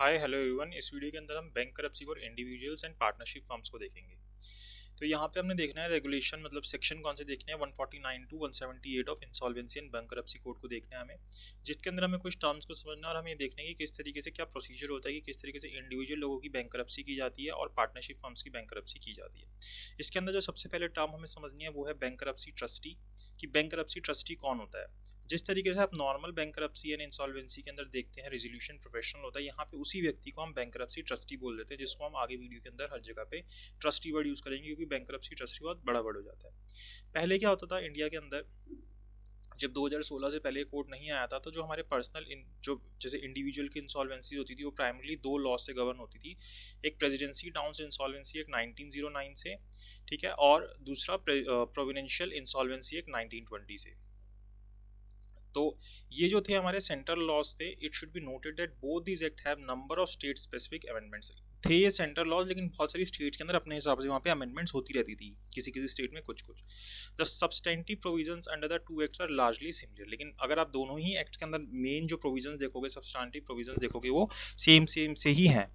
Hi hello everyone. इस video के अंदर हम bank करप्सी for individuals and partnership firms को देखेंगे। तो यहाँ पे हमने देखना है रेगुलेशन, मतलब सेक्शन कौन से देखने हैं, 149 to 178 of insolvency and bankruptcy code को देखना है हमें, जिसके अंदर हमें कुछ टर्म्स को समझना है और हमें ये देखना है कि किस तरीके से क्या प्रोसीजर होता है कि किस तरीके से इंडिविजुअल लोगों की बैंक करप्सी की जाती है और पार्टनरशिप फर्म्स की बैंक करप्सी की जाती है। इसके अंदर जो सबसे पहले टर्म हमें समझनी है वो है बैंक करप्सी ट्रस्टी। कि बैंक करप्सी ट्रस्टी कौन होता है। जिस तरीके से आप नॉर्मल बैंकरप्सी एंड इंसॉल्वेंसी के अंदर देखते हैं रेजोल्यूशन प्रोफेशनल होता है, यहाँ पे उसी व्यक्ति को हम बैंकरप्सी ट्रस्टी बोल देते हैं, जिसको हम आगे वीडियो के अंदर हर जगह पे ट्रस्टी वर्ड यूज करेंगे क्योंकि बैंकरप्सी ट्रस्टी बहुत बड़ा वर्ड हो जाता है। पहले क्या होता था इंडिया के अंदर, जब 2016 से पहले कोड नहीं आया था, तो जो हमारे पर्सनल जो जैसे इंडिविजुअल की इंसॉल्वेंसी होती थी वो प्राइमरली दो लॉ से गवर्न होती थी। एक प्रेसिडेंसी टाउन्स इंसॉल्वेंसी एक्ट 1909 से, ठीक है, और दूसरा प्रोविडेंशियल इंसॉल्वेंसी एक्ट 1920 से। तो ये जो थे हमारे सेंट्रल लॉज थे, it should be noted that both these act have number of state specific amendments. थे ये सेंट्रल लॉज, लेकिन बहुत सारी स्टेट्स के अंदर अपने हिसाब से वहाँ पे अमेंडमेंट्स होती रहती थी, किसी किसी स्टेट में कुछ कुछ। The substantive provisions under the two acts are largely similar. लेकिन अगर आप दोनों ही एक्ट के अंदर मेन जो प्रोविजंस देखोगे, सब्सटेंटिव प्रोविजंस देखोगे, वो सेम से ही हैं।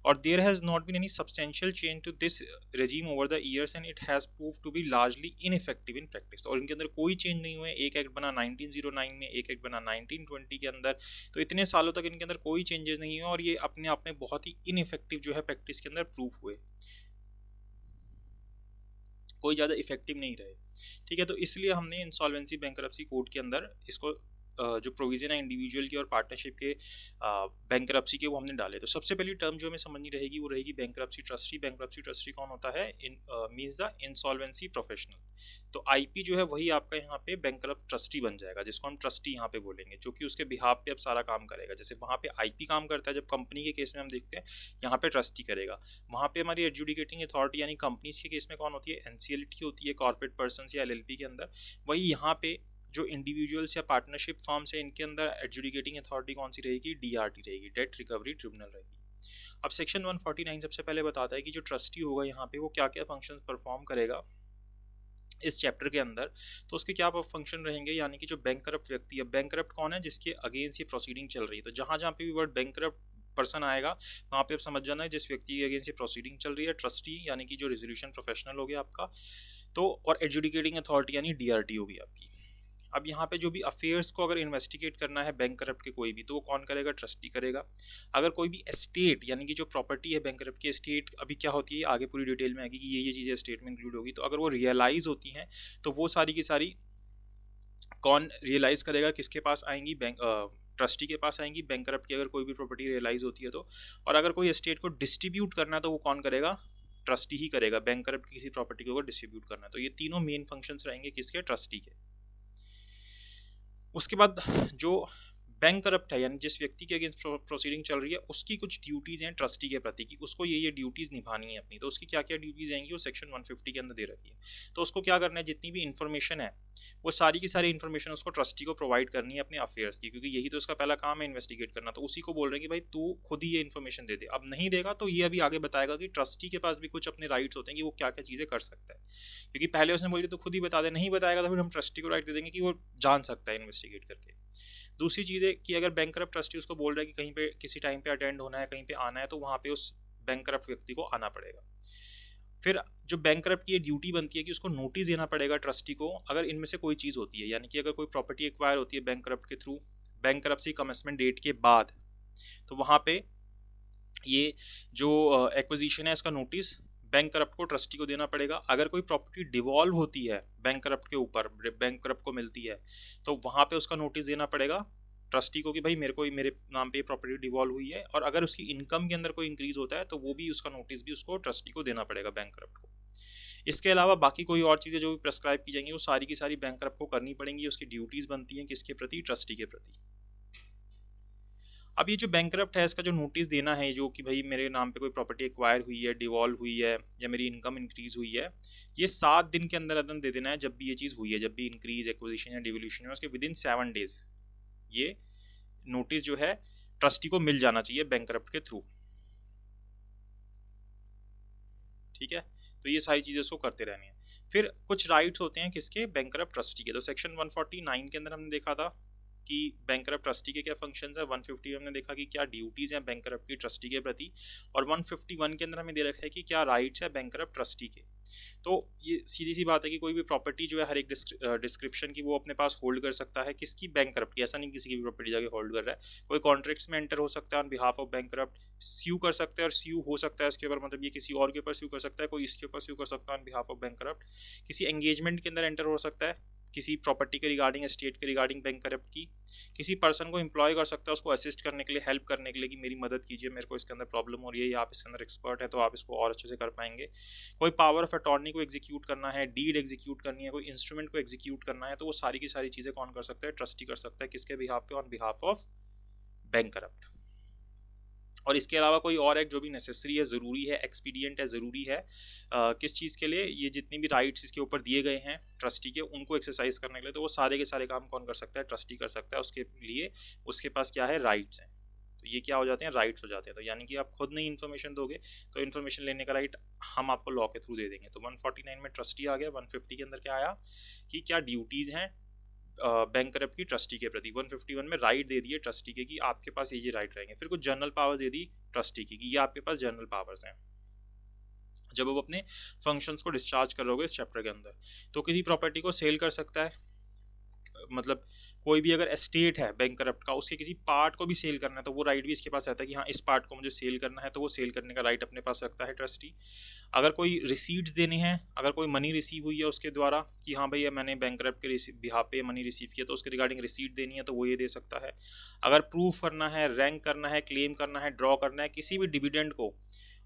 और there has not been any substantial change to this regime over the years and it has proved to be largely ineffective in practice। और इनके अंदर कोई चेंज नहीं हुए। एक एक्ट बना 1909 में, एक एक्ट बना 1920 के अंदर, तो इतने सालों तक इनके अंदर कोई चेंजेस नहीं हुए और ये अपने आप में बहुत ही इनइफेक्टिव जो है प्रैक्टिस के अंदर प्रूफ हुए, कोई ज़्यादा इफेक्टिव नहीं रहे। ठीक है, तो इसलिए हमने इंसॉल्वेंसी बैंकरप्सी कोड के अंदर इसको जो प्रोविजन है इंडिविजुअल की और पार्टनरशिप के बैंकरप्सी के, वो हमने डाले। तो सबसे पहली टर्म जो हमें समझनी रहेगी वो रहेगी बैंकरप्सी ट्रस्टी। बैंकरप्सी ट्रस्टी कौन होता है? Means the insolvency professional. तो आईपी जो है वही आपका यहाँ पे बैंकरप्ट ट्रस्टी बन जाएगा, जिसको हम ट्रस्टी यहाँ पे बोलेंगे, जो कि उसके बिहाफ पे अब सारा काम करेगा। जैसे वहाँ पे आईपी काम करता है जब कंपनी के केस में हम देखते हैं, यहाँ पे ट्रस्टी करेगा। वहाँ पे हमारी एडजुडिकेटिंग अथॉरिटी यानी कंपनीज के केस में कौन होती है? एनसीएलटी होती है, कॉर्पोरेट पर्सन्स या एलएलपी के अंदर। वही यहाँ पे जो इंडिविजुअल्स या पार्टनरशिप फर्म्स है, इनके अंदर एडजुडिकेटिंग अथॉरिटी कौन सी रहेगी? डीआरटी रहेगी, डेट रिकवरी ट्रिब्यूनल रहेगी। अब सेक्शन 149 सबसे पहले बताता है कि जो ट्रस्टी होगा यहाँ पे वो क्या क्या फंक्शंस परफॉर्म करेगा इस चैप्टर के अंदर। तो उसके क्या फंक्शन रहेंगे, यानी कि जो बैंक करप्ट व्यक्ति है, बैंक करप्ट कौन है? जिसके अगेंस्ट ये प्रोसीडिंग चल रही है। तो जहाँ जहाँ पे भी वर्ड बैंक करप्ट पर्सन आएगा वहाँ पे आप समझ जाना है जिस व्यक्ति के अगेंस्ट ये प्रोसीडिंग चल रही है। ट्रस्टी यानी कि जो रेजोल्यूशन प्रोफेशनल हो गया आपका, तो और एडजुडिकेटिंग अथॉरिटी यानी डीआरटी होगी आपकी। अब यहाँ पे जो भी अफेयर्स को अगर इन्वेस्टिगेट करना है बैंक करप्ट के कोई भी, तो वो कौन करेगा? ट्रस्टी करेगा। अगर कोई भी एस्टेट यानी कि जो प्रॉपर्टी है बैंक करप्ट की, एस्टेट अभी क्या होती है आगे पूरी डिटेल में आएगी कि ये चीज़ें एस्टेट में इंक्लूड होगी, तो अगर वो रियलाइज होती हैं तो वो सारी की सारी कौन रियलाइज करेगा? किसके पास आएंगी? बैंक ट्रस्टी के पास आएंगी, बैंक करप्ट की अगर कोई भी प्रॉपर्टी रियलाइज होती है तो। और अगर कोई एस्टेट को डिस्ट्रीब्यूट करना है तो वो कौन करेगा? ट्रस्टी ही करेगा। बैंक करप्ट की किसी प्रॉपर्टी को डिस्ट्रीब्यूट करना है तो ये तीनों मेन फंक्शंस रहेंगे किसके? ट्रस्टी के। उसके बाद जो बैंक करप्ट है यानी जिस व्यक्ति के अगेंस्ट प्रोसीडिंग चल रही है, उसकी कुछ ड्यूटीज़ हैं ट्रस्टी के प्रति कि उसको ये ड्यूटीज़ निभानी है अपनी। तो उसकी क्या क्या ड्यूटीज़ आएंगी वो सेक्शन 150 के अंदर दे रखी है। तो उसको क्या करना है, जितनी भी इन्फॉर्मेशन है वो सारी की सारी इन्फॉर्मेशन उसको ट्रस्टी को प्रोवाइड करनी है अपने अफेयर्स की, क्योंकि यही तो उसका पहला काम है, इन्वेस्टिगेट करना। तो उसी को बोल रहे हैं कि भाई तू खुद ही ये इन्फॉर्मेशन दे दे। अब नहीं देगा तो ये अभी आगे बताएगा कि ट्रस्टी के पास भी कुछ अपने राइट्स होते हैं कि वो क्या क्या चीज़ें कर सकता है। क्योंकि पहले उसने बोली तो खुद ही बता दे, नहीं बताएगा तो फिर हम ट्रस्टी को राइट दे देंगे कि वो जान सकता है इन्वेस्टिगेट करके। दूसरी चीज़ है कि अगर बैंक करप्ट ट्रस्टी उसको बोल रहा है कि कहीं पे किसी टाइम पे अटेंड होना है, कहीं पे आना है, तो वहाँ पे उस बैंक करप्ट व्यक्ति को आना पड़ेगा। फिर जो बैंक करप्ट की ये ड्यूटी बनती है कि उसको नोटिस देना पड़ेगा ट्रस्टी को अगर इनमें से कोई चीज़ होती है, यानी कि अगर कोई प्रॉपर्टी एक्वायर होती है बैंक करप्ट के थ्रू, बैंक करप्सी कमेंसमेंट डेट के बाद, तो वहाँ पे ये जो एक्विजिशन है इसका नोटिस बैंक करप्ट को ट्रस्टी को देना पड़ेगा। अगर कोई प्रॉपर्टी डिवॉल्व होती है बैंक करप्ट के ऊपर, बैंक करप्ट को मिलती है, तो वहाँ पे उसका नोटिस देना पड़ेगा ट्रस्टी को कि भाई मेरे नाम पे प्रॉपर्टी डिवॉल्व हुई है। और अगर उसकी इनकम के अंदर कोई इंक्रीज होता है तो वो भी उसका नोटिस भी उसको ट्रस्टी को देना पड़ेगा बैंक करप्ट को। इसके अलावा बाकी कोई और चीज़ें जो भी प्रेस्क्राइब की जाएंगी वो सारी की सारी बैंक करप्ट को करनी पड़ेंगी। उसकी ड्यूटीज़ बनती हैं किसके प्रति? ट्रस्टी के प्रति। अब ये जो बैंकरप्ट है इसका जो नोटिस देना है, जो कि भाई मेरे नाम पे कोई प्रॉपर्टी एक्वायर हुई है, डिवॉल्व हुई है या मेरी इनकम इंक्रीज हुई है, ये 7 दिन के अंदर दे देना है। जब भी ये चीज़ हुई है, जब भी इंक्रीज, एक्विजिशन या डिवोल्यूशन है, उसके विदिन 7 डेज ये नोटिस जो है ट्रस्टी को मिल जाना चाहिए बैंकरप्ट के थ्रू। ठीक है, तो ये सारी चीज़ें उसको करते रहनी है। फिर कुछ राइट्स होते हैं किसके? बैंकरप्ट ट्रस्टी के। तो सेक्शन 149 के अंदर हमने देखा था कि बैंकरप्ट ट्रस्टी के क्या फंक्शंस है, 150 में हमने देखा कि क्या ड्यूटीज़ हैं बैंकरप्ट की ट्रस्टी के प्रति, और 151 के अंदर हमें दे रखा है कि क्या राइट्स है बैंकरप्ट ट्रस्टी के। तो ये सीधी सी बात है कि कोई भी प्रॉपर्टी जो है हर एक डिस्क्रिप्शन की वो अपने पास होल्ड कर सकता है, किसकी, बैंकरप्ट की। ऐसा नहीं किसी की भी प्रॉपर्टी जाके होल्ड कर रहा है, कोई कॉन्ट्रैक्ट्स में एंटर हो सकता है ऑन बिहाफ ऑफ बैंकरप्ट, स्यू कर सकता है, और स्यू हो सकता है इसके ऊपर, मतलब ये किसी और के ऊपर स्यू कर सकता है, कोई इसके ऊपर स्यू कर सकता है ऑन बिहाफ ऑफ बैंकरप्ट, किसी एंगेजमेंट के अंदर एंटर हो सकता है किसी प्रॉपर्टी के रिगार्डिंग, एस्टेट के रिगार्डिंग बैंकरप्ट की, किसी पर्सन को एम्प्लॉय कर सकता है उसको असिस्ट करने के लिए, हेल्प करने के लिए कि मेरी मदद कीजिए, मेरे को इसके अंदर प्रॉब्लम हो रही है, या आप इसके अंदर एक्सपर्ट है तो आप इसको और अच्छे से कर पाएंगे। कोई पावर ऑफ अटॉर्नी को एग्जीक्यूट करना है, डीड एग्जीक्यूट करनी है, कोई इंस्ट्रूमेंट को एग्जीक्यूट करना है, तो वो सारी की सारी चीज़ें कौन कर सकता है, ट्रस्टी कर सकता है, किसके बिहाफ पे, ऑन बिहाफ ऑफ बैंकरप्ट। और इसके अलावा कोई और एक्ट जो भी नेसेसरी है, ज़रूरी है, एक्सपीडियंट है, ज़रूरी है किस चीज़ के लिए, ये जितनी भी राइट्स इसके ऊपर दिए गए हैं ट्रस्टी के, उनको एक्सरसाइज करने के लिए, तो वो सारे के सारे काम कौन कर सकता है, ट्रस्टी कर सकता है। उसके लिए उसके पास क्या है, राइट्स हैं, तो ये क्या हो जाते हैं, राइट्स हो जाते हैं। तो यानी कि आप खुद नहीं इन्फॉर्मेशन दोगे तो इन्फॉर्मेशन लेने का राइट हम आपको लॉ के थ्रू दे देंगे। तो 149 में ट्रस्टी आ गया। 150 के अंदर क्या आया कि क्या ड्यूटीज़ हैं बैंकरप्ट की ट्रस्टी के प्रति। 151 में राइट दे दिए ट्रस्टी के कि आपके पास ये राइट रहेंगे। फिर कुछ जनरल पावर्स दे दी ट्रस्टी की कि ये आपके पास जनरल पावर्स हैं जब आप अपने फंक्शंस को डिस्चार्ज करोगे इस चैप्टर के अंदर। तो किसी प्रॉपर्टी को सेल कर सकता है, मतलब कोई भी अगर एस्टेट है बैंकरप्ट का, उसके किसी पार्ट को भी सेल करना है तो वो राइट भी इसके पास रहता है कि हाँ इस पार्ट को मुझे सेल करना है, तो वो सेल करने का राइट अपने पास रखता है ट्रस्टी। अगर कोई रिसीट्स देने हैं, अगर कोई मनी रिसीव हुई है उसके द्वारा कि हाँ भैया मैंने बैंकरप्ट के बिहाफ पे मनी रिसीव किया, तो उसके रिगार्डिंग रिसीट देनी है तो वो ये दे सकता है। अगर प्रूफ करना है, रैंक करना है, क्लेम करना है, ड्रॉ करना है किसी भी डिविडेंड को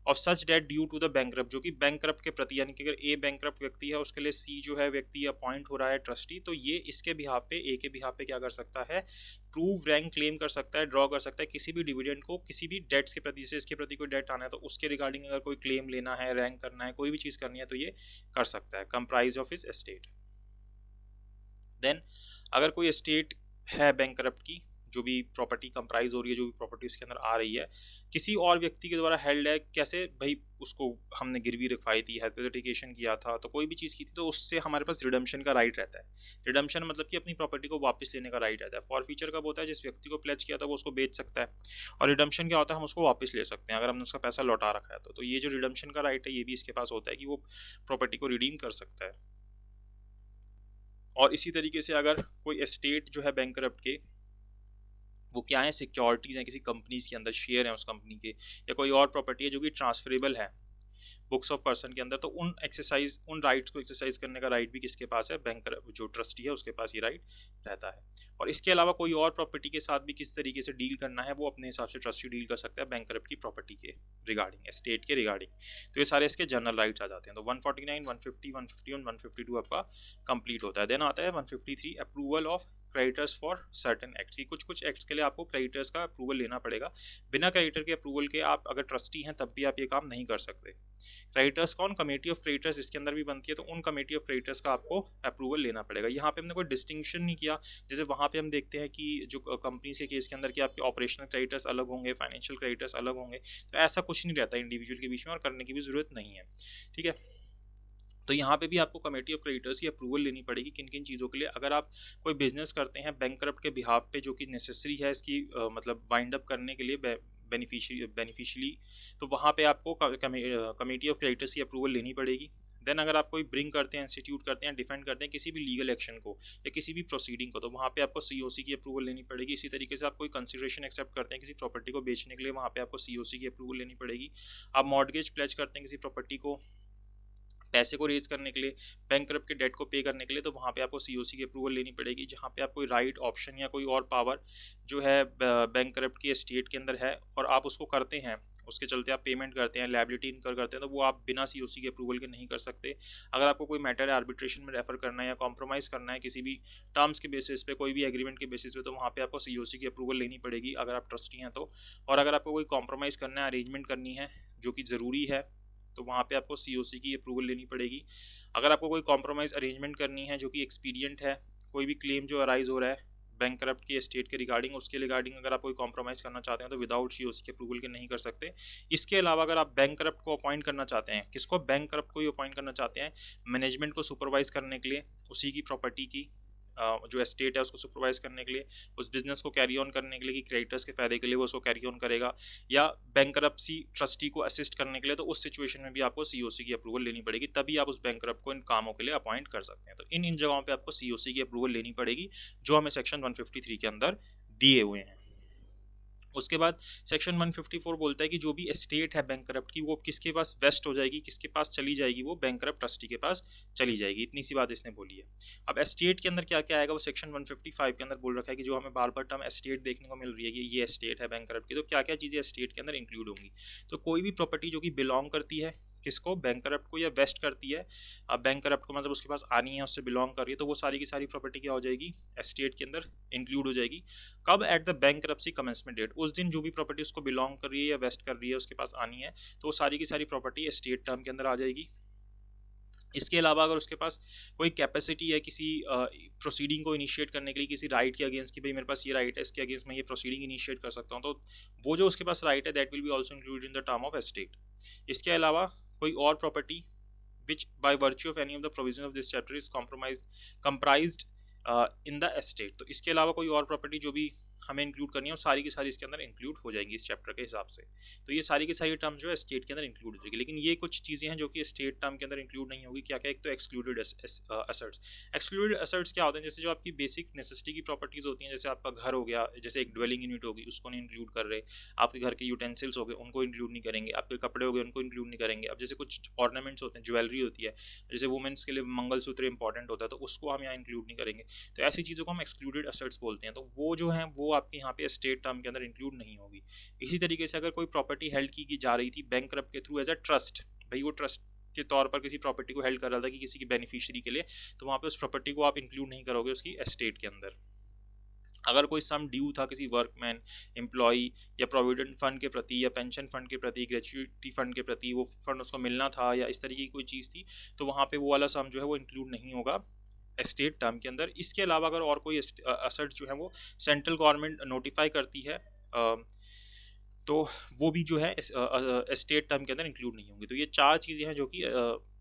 of such date due to the bankrupt, जो कि बैंकरप्ट के प्रति, यानी कि अगर ए बैंकरप्ट व्यक्ति है उसके लिए सी जो है व्यक्ति अपॉइंट हो रहा है ट्रस्टी, तो ये इसके बिहाफ पे, ए के बिहाफ पे क्या कर सकता है, प्रूव, रैंक, क्लेम कर सकता है, ड्रॉ कर सकता है किसी भी डिविडेंड को, किसी भी डेट्स के प्रति। से इसके प्रति कोई डेट आना है तो उसके रिगार्डिंग अगर कोई क्लेम लेना है, रैंक करना है, कोई भी चीज़ करनी है तो ये कर सकता है, comprise of his estate. Then अगर कोई एस्टेट है बैंकरप्ट की, जो भी प्रॉपर्टी कंप्राइज हो रही है, जो भी प्रॉपर्टी उसके अंदर आ रही है, किसी और व्यक्ति के द्वारा हेल्ड है, कैसे भाई उसको हमने गिरवी रखवाई थी, हाइपोथेटिकेशन किया था, तो कोई भी चीज़ की थी, तो उससे हमारे पास रिडम्पशन का राइट रहता है। रिडम्पशन मतलब कि अपनी प्रॉपर्टी को वापस लेने का राइट रहता है। फॉर फ्यूचर कब होता है, जिस व्यक्ति को प्लेज किया था वो उसको बेच सकता है, और रिडम्पशन क्या होता है, हम उसको वापस ले सकते हैं अगर हमने उसका पैसा लौटा रखा है तो ये जो रिडम्पशन का राइट है ये भी इसके पास होता है कि वो प्रॉपर्टी को रिडीम कर सकता है। और इसी तरीके से अगर कोई एस्टेट जो है बैंकरप्ट के, वो क्या है, सिक्योरिटीज़ हैं किसी कंपनीज के अंदर, शेयर हैं उस कंपनी के, या कोई और प्रॉपर्टी है जो कि ट्रांसफरेबल है बुक्स ऑफ पर्सन के अंदर, तो उन राइट्स को एक्सरसाइज करने का राइट भी किसके पास है, बैंकर जो ट्रस्टी है उसके पास ये राइट रहता है। और इसके अलावा कोई और प्रॉपर्टी के साथ भी किस तरीके से डील करना है वो अपने हिसाब से ट्रस्टी डील कर सकता है बैंकरप्ट की प्रॉपर्टी के रिगार्डिंग, एस्टेट के रिगार्डिंग। तो ये सारे इसके जनरल राइट्स आ जाते हैं। तो 149, 150, 151, 152 आपका कंप्लीट होता है। देन आता है 153, approval of creditors for certain acts की। कुछ एक्ट्स के लिए आपको क्रेडिटर्स का अप्रूवल लेना पड़ेगा। बिना क्रेडिटर के अप्रूवल के आप अगर ट्रस्टी हैं तब भी आप ये काम नहीं कर सकते। क्रेडिटर्स कौन, कमेटी ऑफ क्रेडिटर्स इसके अंदर भी बनती है, तो उन कमेटी ऑफ क्रेडिटर्स का आपको अप्रूवल लेना पड़ेगा। यहाँ पे हमने कोई डिस्टिंक्शन नहीं किया, जैसे वहाँ पे हम देखते हैं कि जो कंपनीज के केस के अंदर कि आपके ऑपरेशनल क्रेडिटर्स अलग होंगे, फाइनेंशियल क्रेडिटर्स अलग होंगे, तो ऐसा कुछ नहीं रहता इंडिविजुअल के बीच में, और करने की भी जरूरत नहीं है। ठीक है, तो यहाँ पे भी आपको कमेटी ऑफ क्रेडिटर्स की अप्रूवल लेनी पड़ेगी। किन किन चीज़ों के लिए, अगर आप कोई बिजनेस करते हैं बैंकरप्ट के बिहाफ पे जो कि नेसेसरी है इसकी मतलब वाइंड अप करने के लिए बेनिफिशियली, तो वहाँ पे आपको कमेटी ऑफ क्रेडिटर्स की अप्रूवल लेनी पड़ेगी। देन अगर आप कोई ब्रिंग करते हैं, इंस्टीट्यूट करते हैं, डिफेंड करते हैं किसी भी लीगल एक्शन को या किसी भी प्रोसीडिंग को, तो वहाँ पे आपको सीओसी की अप्रूवल लेनी पड़ेगी। इसी तरीके से आप कोई कंसिडरेशन एक्सेप्ट करते हैं किसी प्रॉपर्टी को बेचने के लिए, वहाँ पे आपको सीओसी की अप्रूवल लेनी पड़ेगी। आप मॉर्गेज प्लेज करते हैं किसी प्रॉपर्टी को पैसे को रेज करने के लिए, बैंकरप्ट के डेट को पे करने के लिए, तो वहाँ पे आपको सीओसी की अप्रूवल लेनी पड़ेगी। जहाँ पे आप कोई राइट, ऑप्शन या कोई और पावर जो है बैंकरप्ट की एस्टेट के अंदर है और आप उसको करते हैं, उसके चलते आप पेमेंट करते हैं, लायबिलिटी इनकर करते हैं, तो वो आप बिना सीओसी के अप्रूवल के नहीं कर सकते। अगर आपको कोई मैटर है आर्बिट्रेशन में रेफर करना है या कॉम्प्रोमाइज़ करना है किसी भी टर्म्स के बेसिस पे, कोई भी एग्रीमेंट के बेसिस पे, तो वहाँ पे आपको सीओसी की अप्रूवल लेनी पड़ेगी अगर आप ट्रस्टी हैं तो। और अगर आपको कोई कॉम्प्रोमाइज़ करना है, अरेंजमेंट करनी है जो कि ज़रूरी है, तो वहाँ पे आपको सीओसी की अप्रूवल लेनी पड़ेगी। अगर आपको कोई कॉम्प्रोमाइज़ अरेंजमेंट करनी है जो कि एक्सपीडियंट है, कोई भी क्लेम जो अराइज हो रहा है बैंकरप्ट की एस्टेट के रिगार्डिंग, उसके रिगार्डिंग अगर आप कोई कॉम्प्रोमाइज़ करना चाहते हैं तो विदाउट सीओसी के अप्रूवल के नहीं कर सकते। इसके अलावा अगर आप बैंकरप्ट को अपॉइंट करना चाहते हैं, किसको, बैंकरप्ट को ही अपॉइंट करना चाहते हैं मैनेजमेंट को सुपरवाइज करने के लिए उसी की प्रॉपर्टी की, जो एस्टेट है उसको सुपरवाइज करने के लिए, उस बिजनेस को कैरी ऑन करने के लिए कि क्रेडिटर्स के फायदे के लिए वो उसको कैरी ऑन करेगा, या बैंकरप्सी ट्रस्टी को असिस्ट करने के लिए, तो उस सिचुएशन में भी आपको सीओसी की अप्रूवल लेनी पड़ेगी, तभी आप उस बैंकरप्ट को इन कामों के लिए अपॉइंट कर सकते हैं। तो इन जगहों पर आपको सीओसी की अप्रूवल लेनी पड़ेगी जो हमें सेक्शन 153 के अंदर दिए हुए हैं। उसके बाद सेक्शन 154 बोलता है कि जो भी एस्टेट है बैंकरप्ट की वो किसके पास वेस्ट हो जाएगी, किसके पास चली जाएगी, वो बैंकरप्ट ट्रस्टी के पास चली जाएगी। इतनी सी बात इसने बोली है। अब एस्टेट के अंदर क्या क्या आएगा, वो सेक्शन 155 के अंदर बोल रखा है कि जो हमें बार बार टर्म एस्टेट देखने को मिल रही है कि ये एस्टेट है बैंकरप्ट की, तो क्या क्या चीज़ें एस्टेट के अंदर इंक्लूड होंगी। तो कोई भी प्रॉपर्टी जो कि बिलोंग करती है किसको, बैंकरप्ट को, या वेस्ट करती है, अब बैंकरप्ट को मतलब उसके पास आनी है, उससे बिलोंग कर रही है, तो वो सारी की सारी प्रॉपर्टी क्या हो जाएगी, एस्टेट के अंदर इंक्लूड हो जाएगी। कब, at the bankruptcy commencement date, उस दिन जो भी प्रॉपर्टी उसको बिलोंग कर रही है या वेस्ट कर रही है, उसके पास आनी है, तो वो सारी की सारी प्रॉपर्टी एस्टेट टर्म के अंदर आ जाएगी। इसके अलावा अगर उसके पास कोई कैपेसिटी है किसी प्रोसीडिंग को इनिशिएट करने के लिए, किसी राइट के अगेंस्ट कि भाई मेरे पास ये राइट है, इसके अगेंस्ट मैं ये प्रोसीडिंग इनिशिएट कर सकता हूँ, तो वो जो उसके पास राइट है that will be also included in the term of estate. इसके अलावा कोई और property which by virtue of any of the provision of this chapter is comprised in the estate, तो इसके अलावा कोई और प्रॉपर्टी जो भी हमें इंक्लूड करनी है वो सारी की सारी इसके अंदर इंक्लूड हो जाएंगी इस चैप्टर के हिसाब से। तो ये सारी की सारी टर्म जो है स्टेट के अंदर इंक्लूड हो जाएगी, लेकिन ये कुछ चीज़ें हैं जो कि स्टेट टर्म के अंदर इंक्लूड नहीं होगी। क्या क्या, एक तो एक्सक्लूडेड एसेट्स। एक्सक्लूडेड एसेट्स क्या होते हैं, जैसे जो आपकी बेसिक नेसेसिटी की प्रॉपर्टीज होती हैं, जैसे आपका घर हो गया, जैसे एक ड्वेलिंग यूनिट होगी उसको नहीं इंक्लूड कर रहे, आपके घर के यूटेंसिल्स हो गए उनको इंक्लूड नहीं करेंगे, आपके कपड़े हो गए उनको इंक्लूड नहीं करेंगे। अब जैसे कुछ ऑर्नामेंट्स होते हैं, ज्वेलरी होती है, जैसे वुमेन्स के लिए मंगलसूत्र इंपॉर्टेंट होता है, तो उसको हम यहाँ इंक्लूड नहीं करेंगे। तो ऐसी चीज़ों को हम एक्सक्लूडेड एसेट्स बोलते हैं, तो वो जो है वो आपके यहाँ पे स्टेट टर्म के अंदर इंक्लूड नहीं होगी। इसी तरीके से अगर कोई प्रॉपर्टी हेल्ड की जा रही थी बैंकरप्ट के थ्रू एज अ ट्रस्ट, भाई वो ट्रस्ट के तौर पर किसी प्रॉपर्टी को हेल्ड कर रहा था कि किसी की बेनिफिशियरी के लिए, तो वहाँ पे उस प्रॉपर्टी को आप इंक्लूड नहीं करोगे उसकी एस्टेट के अंदर। अगर कोई सम ड्यू था किसी वर्कमैन, एम्प्लॉई या प्रोविडेंट फंड के प्रति या पेंशन फंड के प्रति, ग्रेचुइटी फंड के प्रति, वो फंड उसको मिलना था या इस तरीके की कोई चीज़ थी, तो वहाँ पे वो वाला सम जो है वो इंक्लूड नहीं होगा एस्टेट टर्म के अंदर। इसके अलावा अगर और कोई असेट जो है वो सेंट्रल गवर्नमेंट नोटिफाई करती है तो वो भी जो है एस्टेट टर्म के अंदर इंक्लूड नहीं होंगी। तो ये चार चीज़ें हैं जो कि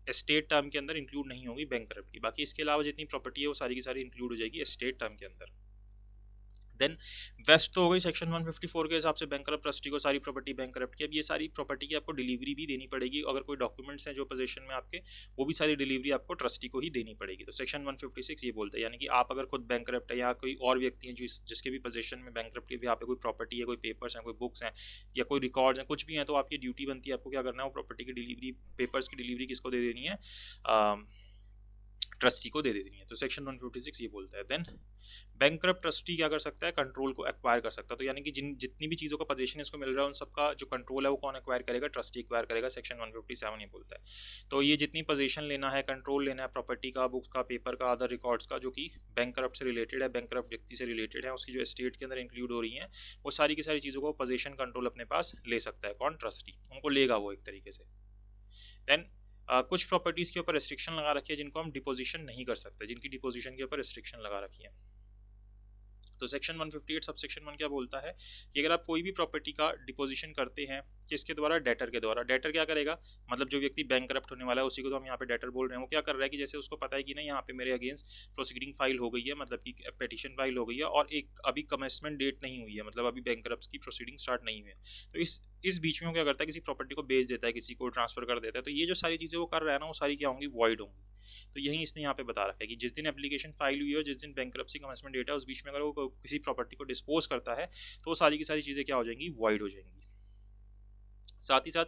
एस्टेट टर्म के अंदर इंक्लूड नहीं होंगी बैंकरप्ट की। बाकी इसके अलावा जितनी प्रॉपर्टी है वो सारी की सारी इंक्लूड हो जाएगी एस्टेट टर्म के अंदर। देन वेस्ट तो हो गई सेक्शन 154 के हिसाब से बैंकरप्ट ट्रस्टी को सारी प्रॉपर्टी बैंकरप्ट की। अब ये सारी प्रॉपर्टी की आपको डिलीवरी भी देनी पड़ेगी, अगर कोई डॉक्यूमेंट्स हैं जो पोजीशन में आपके, वो भी सारी डिलीवरी आपको ट्रस्टी को ही देनी पड़ेगी। तो सेक्शन 156 ये बोलता है, यानी कि आप अगर खुद बैंकरप्ट है या कोई और व्यक्ति हैं जिसके भी पोजीशन में बैंकरप्ट की भी यहाँ पे कोई प्रॉपर्टी है, कोई पेपर्स हैं, कोई बुक्स हैं या कोई रिकॉर्ड्स हैं, कुछ भी हैं, तो आपकी ड्यूटी बनती है, आपको क्या करना है, वो प्रॉपर्टी की डिलीवरी, पेपर्स की डिलीवरी किसको दे देनी है, ट्रस्टी को दे देनी है। तो सेक्शन 156 ये बोलता है। देन बैंकरप्ट ट्रस्टी क्या कर सकता है, कंट्रोल को एक्वायर कर सकता है। तो यानी कि जितनी भी चीज़ों का पोजीशन इसको मिल रहा है उन सबका जो कंट्रोल है वो कौन एक्वायर करेगा, ट्रस्टी एक्वायर करेगा। सेक्शन 157 ये बोलता है। तो ये जितनी पोजीशन लेना है, कंट्रोल लेना है प्रॉपर्टी का, बुक्स का, पेपर का, अदर रिकॉर्ड्स का, जो कि बैंकरप्ट से रिलेटेड है, बैंकरप्ट व्यक्ति से रिलेटेड है, उसकी जो एस्टेट के अंदर इंक्लूड हो रही हैं, वो सारी की सारी चीज़ों को पोजीशन कंट्रोल अपने पास ले सकता है। कौन, ट्रस्टी, उनको लेगा वो एक तरीके से। देन कुछ प्रॉपर्टीज़ के ऊपर रिस्ट्रिक्शन लगा रखी है जिनको हम डिपोजिशन नहीं कर सकते, जिनकी डिपोजिशन के ऊपर रिस्ट्रिक्शन लगा रखी है। तो सेक्शन 158 सब सेक्शन 1 क्या बोलता है कि अगर आप कोई भी प्रॉपर्टी का डिपोजिशन करते हैं किसके द्वारा, डेटर के द्वारा। डेटर क्या करेगा, मतलब जो व्यक्ति बैंकरप्ट होने वाला है उसी को तो हम यहाँ पे डेटर बोल रहे हैं। वो क्या कर रहा है कि जैसे उसको पता है कि ना यहाँ पे मेरे अगेंस्ट प्रोसीडिंग फाइल हो गई है, मतलब कि पिटीशन फाइल हो गई है और एक अभी कमेंसमेंट डेट नहीं हुई है, मतलब अभी बैंकरप्ट की प्रोसीडिंग स्टार्ट नहीं हुई है, तो इस बीच में वो क्या करता है, किसी प्रॉपर्टी को बेच देता है, किसी को ट्रांसफर कर देता है। तो ये जो सारी चीज़ें वो कर रहा है ना, वो सारी क्या होंगी, वॉइड होंगी। तो यही इसने यहाँ पे बता रखा है कि जिस दिन एप्लीकेशन फाइल हुई है, जिस दिन बैंकरप्सी कमेंसमेंट डेट है, उस बीच में अगर वो किसी प्रॉपर्टी को डिस्पोज करता है तो वो सारी की सारी चीज़ें क्या हो जाएंगी, वॉइड हो जाएंगी। साथ ही साथ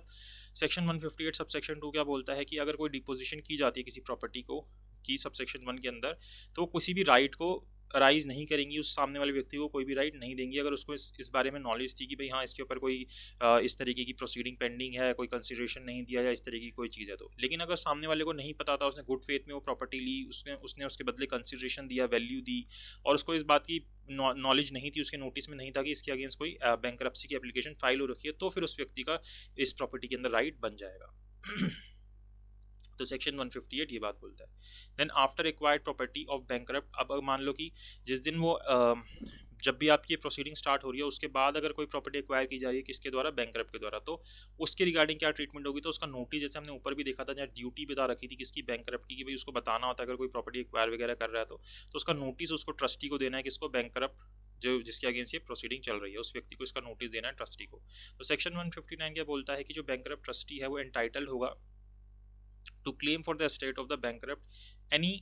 सेक्शन 158 सब सेक्शन 2 क्या बोलता है कि अगर कोई डिपोजिशन की जाती है किसी प्रॉपर्टी को की सब सेक्शन 1 के अंदर, तो किसी भी राइट को राइज नहीं करेंगी, उस सामने वाले व्यक्ति को कोई भी राइट नहीं देंगी अगर उसको इस बारे में नॉलेज थी कि भाई हाँ इसके ऊपर कोई इस तरीके की प्रोसीडिंग पेंडिंग है, कोई कंसिडरेशन नहीं दिया या इस तरीके की कोई चीज़ है तो। लेकिन अगर सामने वाले को नहीं पता था, उसने गुड फेथ में वो प्रॉपर्टी ली, उसने उसके बदले कंसिडरेशन दिया, वैल्यू दी, और उसको इस बात की नॉलेज नहीं थी, उसके नोटिस में नहीं था कि इसके अगेंस्ट कोई बैंकरप्सी की एप्लीकेशन फाइल हो रखी है, तो फिर उस व्यक्ति का इस प्रॉपर्टी के अंदर राइट बन जाएगा। तो सेक्शन 158 ये बात बोलता है। Then after acquired property of bankrupt, अब मान लो कि जिस दिन वो जब भी आपकी प्रोसीडिंग स्टार्ट हो रही है उसके बाद अगर कोई प्रॉपर्टी एक्वायर की जा रही है किसके द्वारा, बैंकरप्ट के द्वारा, तो उसके रिगार्डिंग क्या ट्रीटमेंट होगी, तो उसका नोटिस, जैसे हमने ऊपर भी देखा था जहाँ ड्यूटी बता रखी थी किसकी, बैंकरप्ट की, कि भाई उसको बताना होता है अगर कोई प्रॉपर्टी एक्वायर वगैरह कर रहा है तो उसका नोटिस उसको ट्रस्टी को देना है, किसको, बैंकरप्ट, जो जिसके अगेंस्ट ये प्रोसीडिंग चल रही है उस व्यक्ति को इसका नोटिस देना है, ट्रस्टी को। तो सेक्शन 159 क्या बोलता है कि जो बैंकरप्ट ट्रस्टी है वो एंटाइटल होगा to claim for the estate of the bankrupt any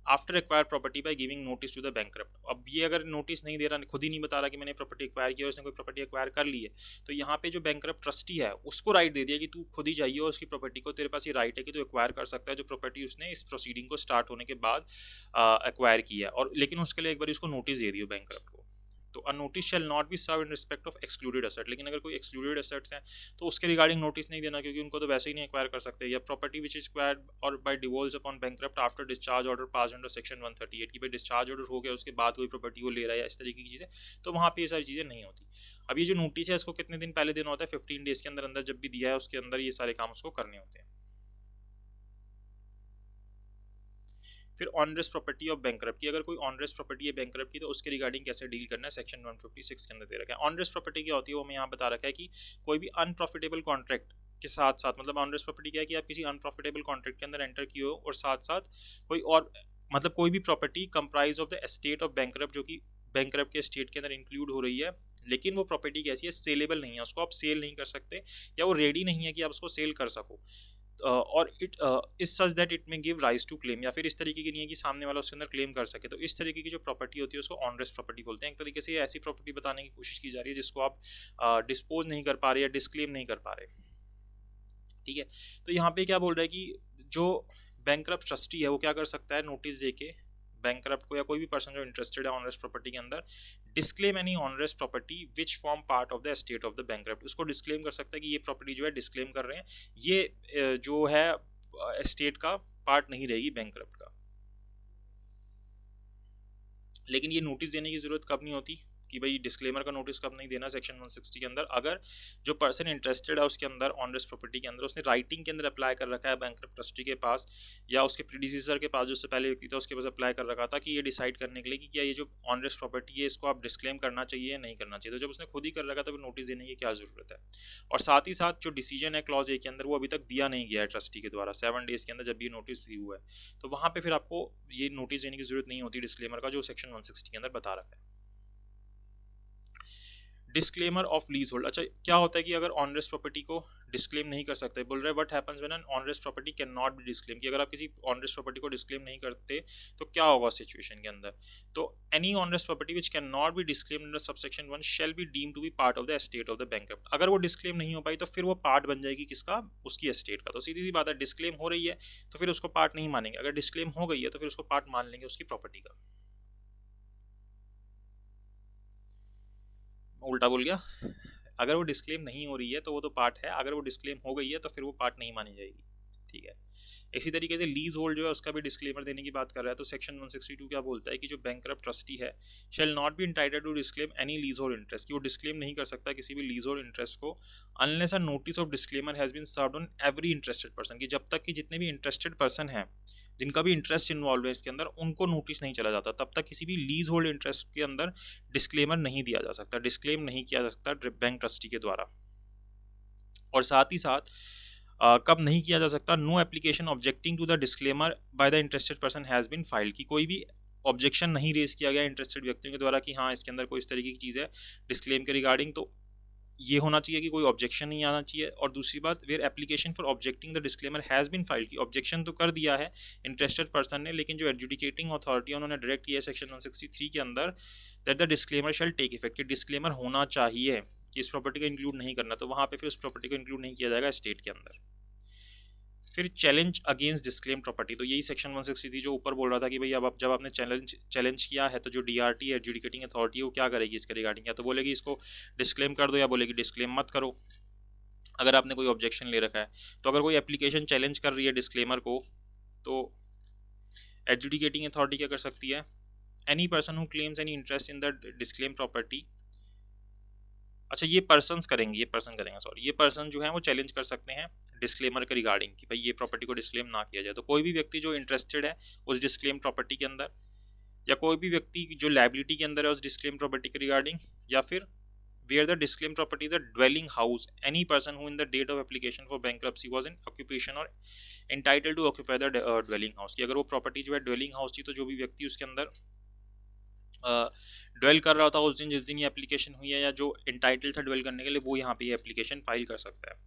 after acquire property by giving notice to the bankrupt. अब ये अगर नोटिस नहीं दे रहा, खुद ही नहीं बता रहा कि मैंने प्रॉपर्टी एक्वायर किया, उसने कोई प्रॉपर्टी एक्वायर कर ली है, तो यहाँ पे जो बैंकरप्ट ट्रस्टी है उसको राइट दे दिया कि तू खुद ही जाइए और उसकी प्रॉपर्टी को, तेरे पास ये राइट है कि तू एक्वायर कर सकता है जो प्रॉपर्टी उसने इस प्रोसीडिंग को स्टार्ट होने के बाद एक्वायर किया, और लेकिन उसके लिए एक बार उसको नोटिस दे दियो बैंकरप्ट को। तो a notice shall not be serve in respect of excluded asset, लेकिन अगर कोई एक्सक्लूडेड एसेट्स हैं तो उसके रिगार्डिंग नोटिस नहीं देना, क्योंकि उनको तो वैसे ही नहीं एक्वायर कर सकते। या property which is acquired or by devolves upon bankrupt after discharge order pass under section 138, की भाई डिस्चार्ज ऑर्डर हो गया उसके बाद कोई प्रॉपर्टी वो ले रहा है, इस तरीके की चीज़ें, तो वहाँ पे ये सारी चीज़ें नहीं होती। अब ये जो नोटिस है इसको कितने दिन पहले देना होता है, 15 डेज के अंदर अंदर जब भी दिया है उसके अंदर ये सारे काम उसको करने होते हैं। फिर ऑनरेस प्रॉपर्टी ऑफ बैंकरप्ट की, अगर कोई ऑनरेस प्रॉपर्टी है बैंकरप्ट की तो उसके रिगार्डिंग कैसे डील करना है, सेक्शन 156 के अंदर दे रखा है। ऑनरेस प्रॉपर्टी क्या होती है वो हमें यहाँ बता रखा है कि कोई भी अनप्रॉफिटेबल कॉन्ट्रैक्ट के साथ साथ, मतलब ऑनरेस प्रॉपर्टी क्या है कि आप किसी अनप्रॉफिटेबल कॉन्ट्रैक्ट के अंदर एंटर किए हो और साथ साथ कोई और, मतलब कोई भी property comprise of the estate of bankrupt जो कि बैंकरप्ट के एस्टेट के अंदर इंक्लूड हो रही है, लेकिन वो प्रॉपर्टी कैसी है, सेलेबल नहीं है, उसको आप सेल नहीं कर सकते या वो रेडी नहीं है कि आप उसको सेल कर सको, और it is such that it में गिव राइज टू क्लेम, या फिर इस तरीके की नहीं है कि सामने वाला उसके अंदर क्लेम कर सके, तो इस तरीके की जो प्रॉपर्टी होती है उसको ऑनरेस प्रॉपर्टी बोलते हैं। एक तरीके से ये ऐसी प्रॉपर्टी बताने की कोशिश की जा रही है जिसको आप डिस्पोज नहीं कर पा रहे या डिस्क्लेम नहीं कर पा रहे, ठीक है। तो यहाँ पे क्या बोल रहा है कि जो बैंकरप्ट ट्रस्टी है वो क्या कर सकता है, नोटिस देके बैंकरप्ट को या कोई भी पर्सन जो इंटरेस्टेड है ऑनरेस प्रॉपर्टी के अंदर, disclaim any onerous property which form part of the estate of the bankrupt, उसको डिस्क्लेम कर सकता है कि ये प्रॉपर्टी जो है डिस्क्लेम कर रहे हैं, ये जो है एस्टेट का पार्ट नहीं रहेगी बैंकरप्ट का। लेकिन ये नोटिस देने की जरूरत कब नहीं होती कि भाई डिस्क्लेमर का नोटिस कब नहीं देना, सेक्शन 160 के अंदर, अगर जो पर्सन इंटरेस्टेड है उसके अंदर ऑनरेस प्रॉपर्टी के अंदर उसने राइटिंग के अंदर अप्लाई कर रखा है बैंकरप्ट ट्रस्टी के पास या उसके प्रीडिसीजर के पास, जो उससे पहले व्यक्ति था उसके पास अप्लाई कर रखा था कि ये डिसाइड करने के लिए कि क्या ये जो ऑनरेस प्रॉपर्टी है इसको आप डिस्क्लेम करना चाहिए या नहीं करना चाहिए, तो जब उसने खुद ही कर रखा था तो नोटिस देने की क्या जरूरत है। और साथ ही साथ जो डिसीजन है क्लॉज ए के अंदर वो अभी तक दिया नहीं गया है ट्रस्टी के द्वारा, 7 डेज के अंदर जब ये नोटिस हुआ है तो वहाँ पे फिर आपको ये नोटिस देने की जरूरत नहीं होती डिस्क्लेमर का, जो सेक्शन 160 के अंदर बता रखा है। डिस्क्लेमर ऑफ लीज होल्ड, अच्छा क्या होता है कि अगर ऑनरेस प्रॉपर्टी को डिस्क्लेम नहीं कर सकते, बोल रहे हैं what happens when an onerous property can not be disclaim, कि अगर आप किसी ऑनरेस प्रॉपर्टी को डिस्क्लेम नहीं करते तो क्या होगा सिचुएशन के अंदर, तो any onerous property which can not be disclaim under subsection 1 shall be deem to be part of the estate of the bankrupt. अगर वो डिस्क्लेम नहीं हो पाई तो फिर वो पार्ट बन जाएगी किसका, उसकी एस्टेट का। तो सीधी सी बात है, डिस्क्लेम हो रही है तो फिर उसको पार्ट नहीं मानेंगे, अगर डिस्क्लेम हो गई है तो फिर उसको पार्ट मान लेंगे उसकी प्रॉपर्टी का। उल्टा बोल गया, अगर वो डिस्क्लेम नहीं हो रही है तो वो तो पार्ट है, अगर वो डिस्क्लेम हो गई है तो फिर वो पार्ट नहीं मानी जाएगी, ठीक है। इसी तरीके से लीज होल्ड जो है उसका भी डिस्क्लेमर देने की बात कर रहा है, तो सेक्शन 162 क्या बोलता है कि जो बैंकरप्ट ट्रस्टी है shall not be entitled to disclaim any leasehold interest, कि वो डिस्क्लेम नहीं कर सकता किसी भी लीज होल्ड इंटरेस्ट को unless a notice of disclaimer has been served on every interested person, कि जब तक कि जितने भी इंटरेस्टेड पर्सन हैं जिनका भी इंटरेस्ट इन्वॉल्व है इसके अंदर उनको नोटिस नहीं चला जाता, तब तक किसी भी लीज होल्ड इंटरेस्ट के अंदर डिस्क्लेमर नहीं दिया जा सकता, डिस्क्लेम नहीं किया जा सकता बैंक ट्रस्टी के द्वारा। और साथ ही साथ कब नहीं किया जा सकता, no application objecting to the disclaimer by the interested person has been filed, कि कोई भी ऑब्जेक्शन नहीं रेज किया गया इंटरेस्टेड व्यक्तियों के द्वारा कि हाँ इसके अंदर कोई इस तरीके की चीज़ है डिस्क्लेम के रिगार्डिंग, तो ये होना चाहिए कि कोई ऑब्जेक्शन नहीं आना चाहिए। और दूसरी बात, where application for objecting the disclaimer has been filed, की ऑब्जेक्शन तो कर दिया है इंटरेस्टेड पर्सन ने, लेकिन जो एडजुडिकेटिंग अथॉरिटी है उन्होंने डायरेक्ट किया है सेक्शन 163 के अंदर that the disclaimer shall take effect, कि डिस्क्लेमर होना चाहिए कि इस प्रॉपर्टी को इंक्लूड नहीं करना, तो वहाँ पे फिर उस प्रॉपर्टी को इंक्लूड नहीं किया जाएगा स्टेट के अंदर। फिर चैलेंज अगेंस्ट डिस्क्लेम प्रॉपर्टी, तो यही सेक्शन 163 जो ऊपर बोल रहा था कि भाई अब जब आपने चैलेंज किया है तो जो डीआरटी है एडजुडिकेटिंग अथॉरिटी वो क्या करेगी इसके रिगार्डिंग, या तो बोलेगी इसको डिस्क्लेम कर दो या बोलेगी डिस्क्लेम मत करो, अगर आपने कोई ऑब्जेक्शन ले रखा है। तो अगर कोई एप्लीकेशन चैलेंज कर रही है डिस्क्लेमर को तो एडजुडिकेटिंग अथॉरिटी क्या कर सकती है, any person who claims any interest in the disclaim property, अच्छा ये पर्सन करेंगे सॉरी, ये पर्सन जो है वो चैलेंज कर सकते हैं डिस्क्लेमर के रिगार्डिंग कि भाई ये प्रॉपर्टी को डिस्क्लेम ना किया जाए। तो कोई भी व्यक्ति जो इंटरेस्टेड है उस डिस्क्लेम प्रॉपर्टी के अंदर या कोई भी व्यक्ति जो लायबिलिटी के अंदर है उस डिस्क्लेम प्रॉपर्टी के रिगार्डिंग, या फिर where the disclaimed property is a dwelling house, any person who in the date of application for bankruptcy was in occupation or entitled to occupy the dwelling house, कि अगर वो property जो है dwelling house थी तो जो भी व्यक्ति उसके अंदर ड्वेल कर रहा था उस दिन जिस दिन ये एप्लीकेशन हुई है, या जो इंटाइटल था ड्वेल करने के लिए, वो यहाँ पे ये एप्लीकेशन फाइल कर सकता है।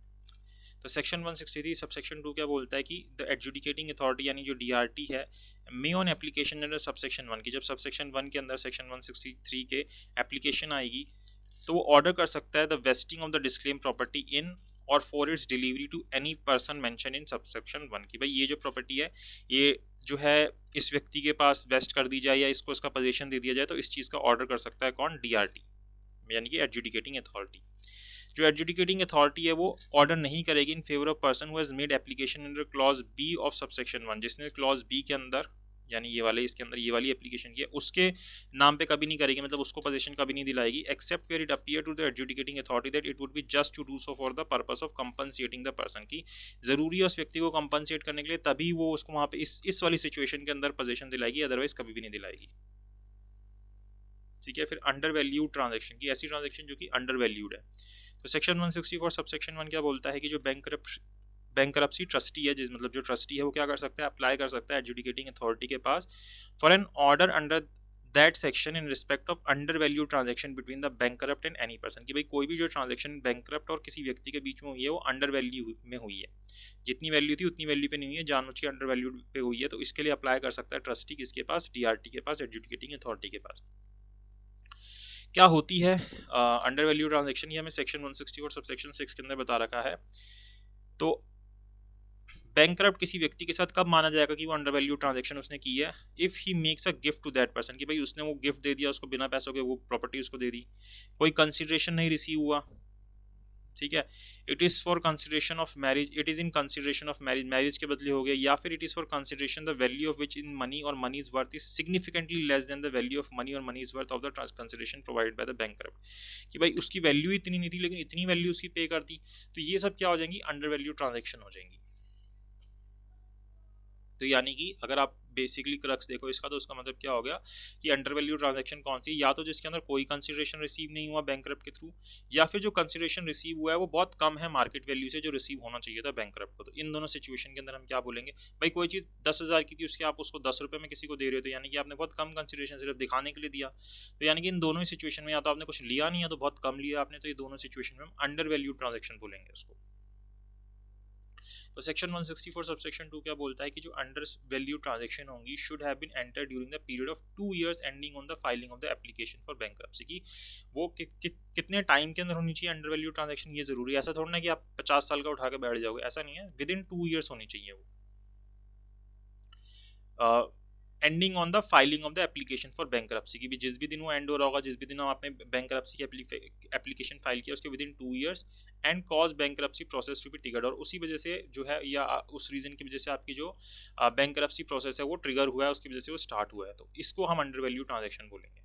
तो सेक्शन 163 सब सेक्शन 2 क्या बोलता है कि द एडजुडिकेटिंग अथॉरिटी यानी जो डीआरटी है may on application under sub section 1 की, जब सब सेक्शन 1 के अंदर सेक्शन 163 के एप्लीकेशन आएगी तो वो ऑर्डर कर सकता है the vesting of the disclaim property in or for its delivery to any person mention in subsection 1 की, भाई ये जो प्रॉपर्टी है ये जो है इस व्यक्ति के पास वेस्ट कर दी जाए या इसको इसका पोजीशन दे दिया जाए, तो इस चीज़ का ऑर्डर कर सकता है कौन? डीआरटी, यानी कि एडजुडिकेटिंग अथॉरिटी। जो एडजुडिकेटिंग अथॉरिटी है वो ऑर्डर नहीं करेगी in favour of person who has made application under clause B of subsection 1, जिसने क्लॉज बी के अंदर यानी ये वाले इसके अंदर ये वाली एप्लीकेशन की है उसके नाम पे कभी नहीं करेगी, मतलब उसको पोजीशन कभी नहीं दिलाएगी, except where it appear to the adjudicating authority that it would be just to do so for the purpose of compensating the person, की जरूरी है उस व्यक्ति को कंपनसेट करने के लिए, तभी वो उसको वहाँ पे इस वाली सिचुएशन के अंदर पोजीशन दिलाएगी, अदरवाइज कभी भी नहीं दिलाएगी। ठीक है, फिर अंडर वैल्यूड ट्रांजेक्शन की, ऐसी ट्रांजेक्शन जो कि अंडर वैल्यूड है। तो सेक्शन 164 सबसेक्शन 1 क्या बोलता है कि जो बैंकरप्सी ट्रस्टी है, जिस मतलब जो ट्रस्टी है वो क्या कर सकता है? अप्लाई कर सकता है एडजुडिकेटिंग अथॉरिटी के पास for an order under that section in respect of under value transaction between the bankrupt and any person, कि भाई कोई भी जो ट्रांजेक्शन बैंकरप्ट और किसी व्यक्ति के बीच में हुई है वो अंडर वैल्यू में हुई है, जितनी वैल्यू थी उतनी वैल्यू पे नहीं हुई है, जानबूझ के अंडर वैल्यू पे हुई है, तो इसके लिए अप्लाई कर सकता है ट्रस्टी किसके पास? डीआरटी के पास, एडजुडिकेटिंग अथॉरिटी के पास। क्या होती है अंडर वैल्यू ट्रांजेक्शन? ये हमें सेक्शन 164 सबसेक्शन 6 के अंदर बता रखा है। तो बैंकरप्ट किसी व्यक्ति के साथ कब माना जाएगा कि वो अंडर वैल्यू ट्रांजेक्शन उसने की है? If he makes a gift to that person, कि भाई उसने वो गिफ्ट दे दिया उसको, बिना पैसों के वो प्रॉपर्टी उसको दे दी, कोई कंसिडरेशन नहीं रिसीव हुआ, ठीक है, it is for consideration of marriage, it is in consideration of marriage, marriage के बदले हो गया, या फिर it is for consideration the value of which in money or money is worth is significantly less than the value of money or money is worth of the consideration provided by the bankrupt, कि भाई उसकी value इतनी नहीं थी लेकिन इतनी value उसकी पे कर दी, तो ये सब क्या हो जाएंगी? अंडर वैल्यू ट्रांजेक्शन हो जाएंगी। तो यानी कि अगर आप बेसिकली क्रक्स देखो इसका, तो उसका मतलब क्या हो गया कि अंडर वैल्यू ट्रांजैक्शन कौन सी? या तो जिसके अंदर कोई कंसिडरेशन रिसीव नहीं हुआ बैंकरप्ट के थ्रू, या फिर जो कंसिडरेशन रिसीव हुआ है वो बहुत कम है मार्केट वैल्यू से जो रिसीव होना चाहिए था बैंकरप्ट को। तो इन दोनों सिचुएशन के अंदर हम क्या बोलेंगे? भाई कोई चीज़ 10,000 की थी, उसके आप उसको 10 रुपये में किसी को दे रहे हो, तो यानी कि आपने बहुत कम कंसिडरेशन सिर्फ दिखाने के लिए दिया, तो यानी कि इन दोनों ही सिचुएशन में या तो आपने कुछ लिया नहीं है तो बहुत कम लिया आपने, तो ये दोनों सिचुएशन में हम अंडर वैल्यू ट्रांजेक्शन बोलेंगे उसको। तो सेक्शन 164 सबसेक्शन 2 क्या बोलता है कि जो अंडर वैल्यू ट्रांजैक्शन होंगी should have been enter during the period of 2 years ending on the filing of the application for bankruptcy, की वो कितने टाइम के अंदर होनी चाहिए अंडर वैल्यू ट्रांजैक्शन, ये जरूरी है। ऐसा थोड़ा ना कि आप 50 साल का उठा के बैठ जाओगे, ऐसा नहीं है, विद इन 2 इयर्स होनी चाहिए वो। Ending on the filing of the application for bankruptcy, की भी जिस भी दिन वो एंड हो रहा होगा, जिस भी दिन आपने बैंकरप्सी की एप्लीकेशन फाइल किया उसके within 2 years, and cause bankruptcy process to be triggered, और उसी वजह से जो है या उस रीजन की वजह से आपकी जो बैंकरप्सी प्रोसेस है वो ट्रिगर हुआ है, उसकी वजह से वो स्टार्ट हुआ है, तो इसको हम अंडर वैल्यू ट्रांजैक्शन बोलेंगे।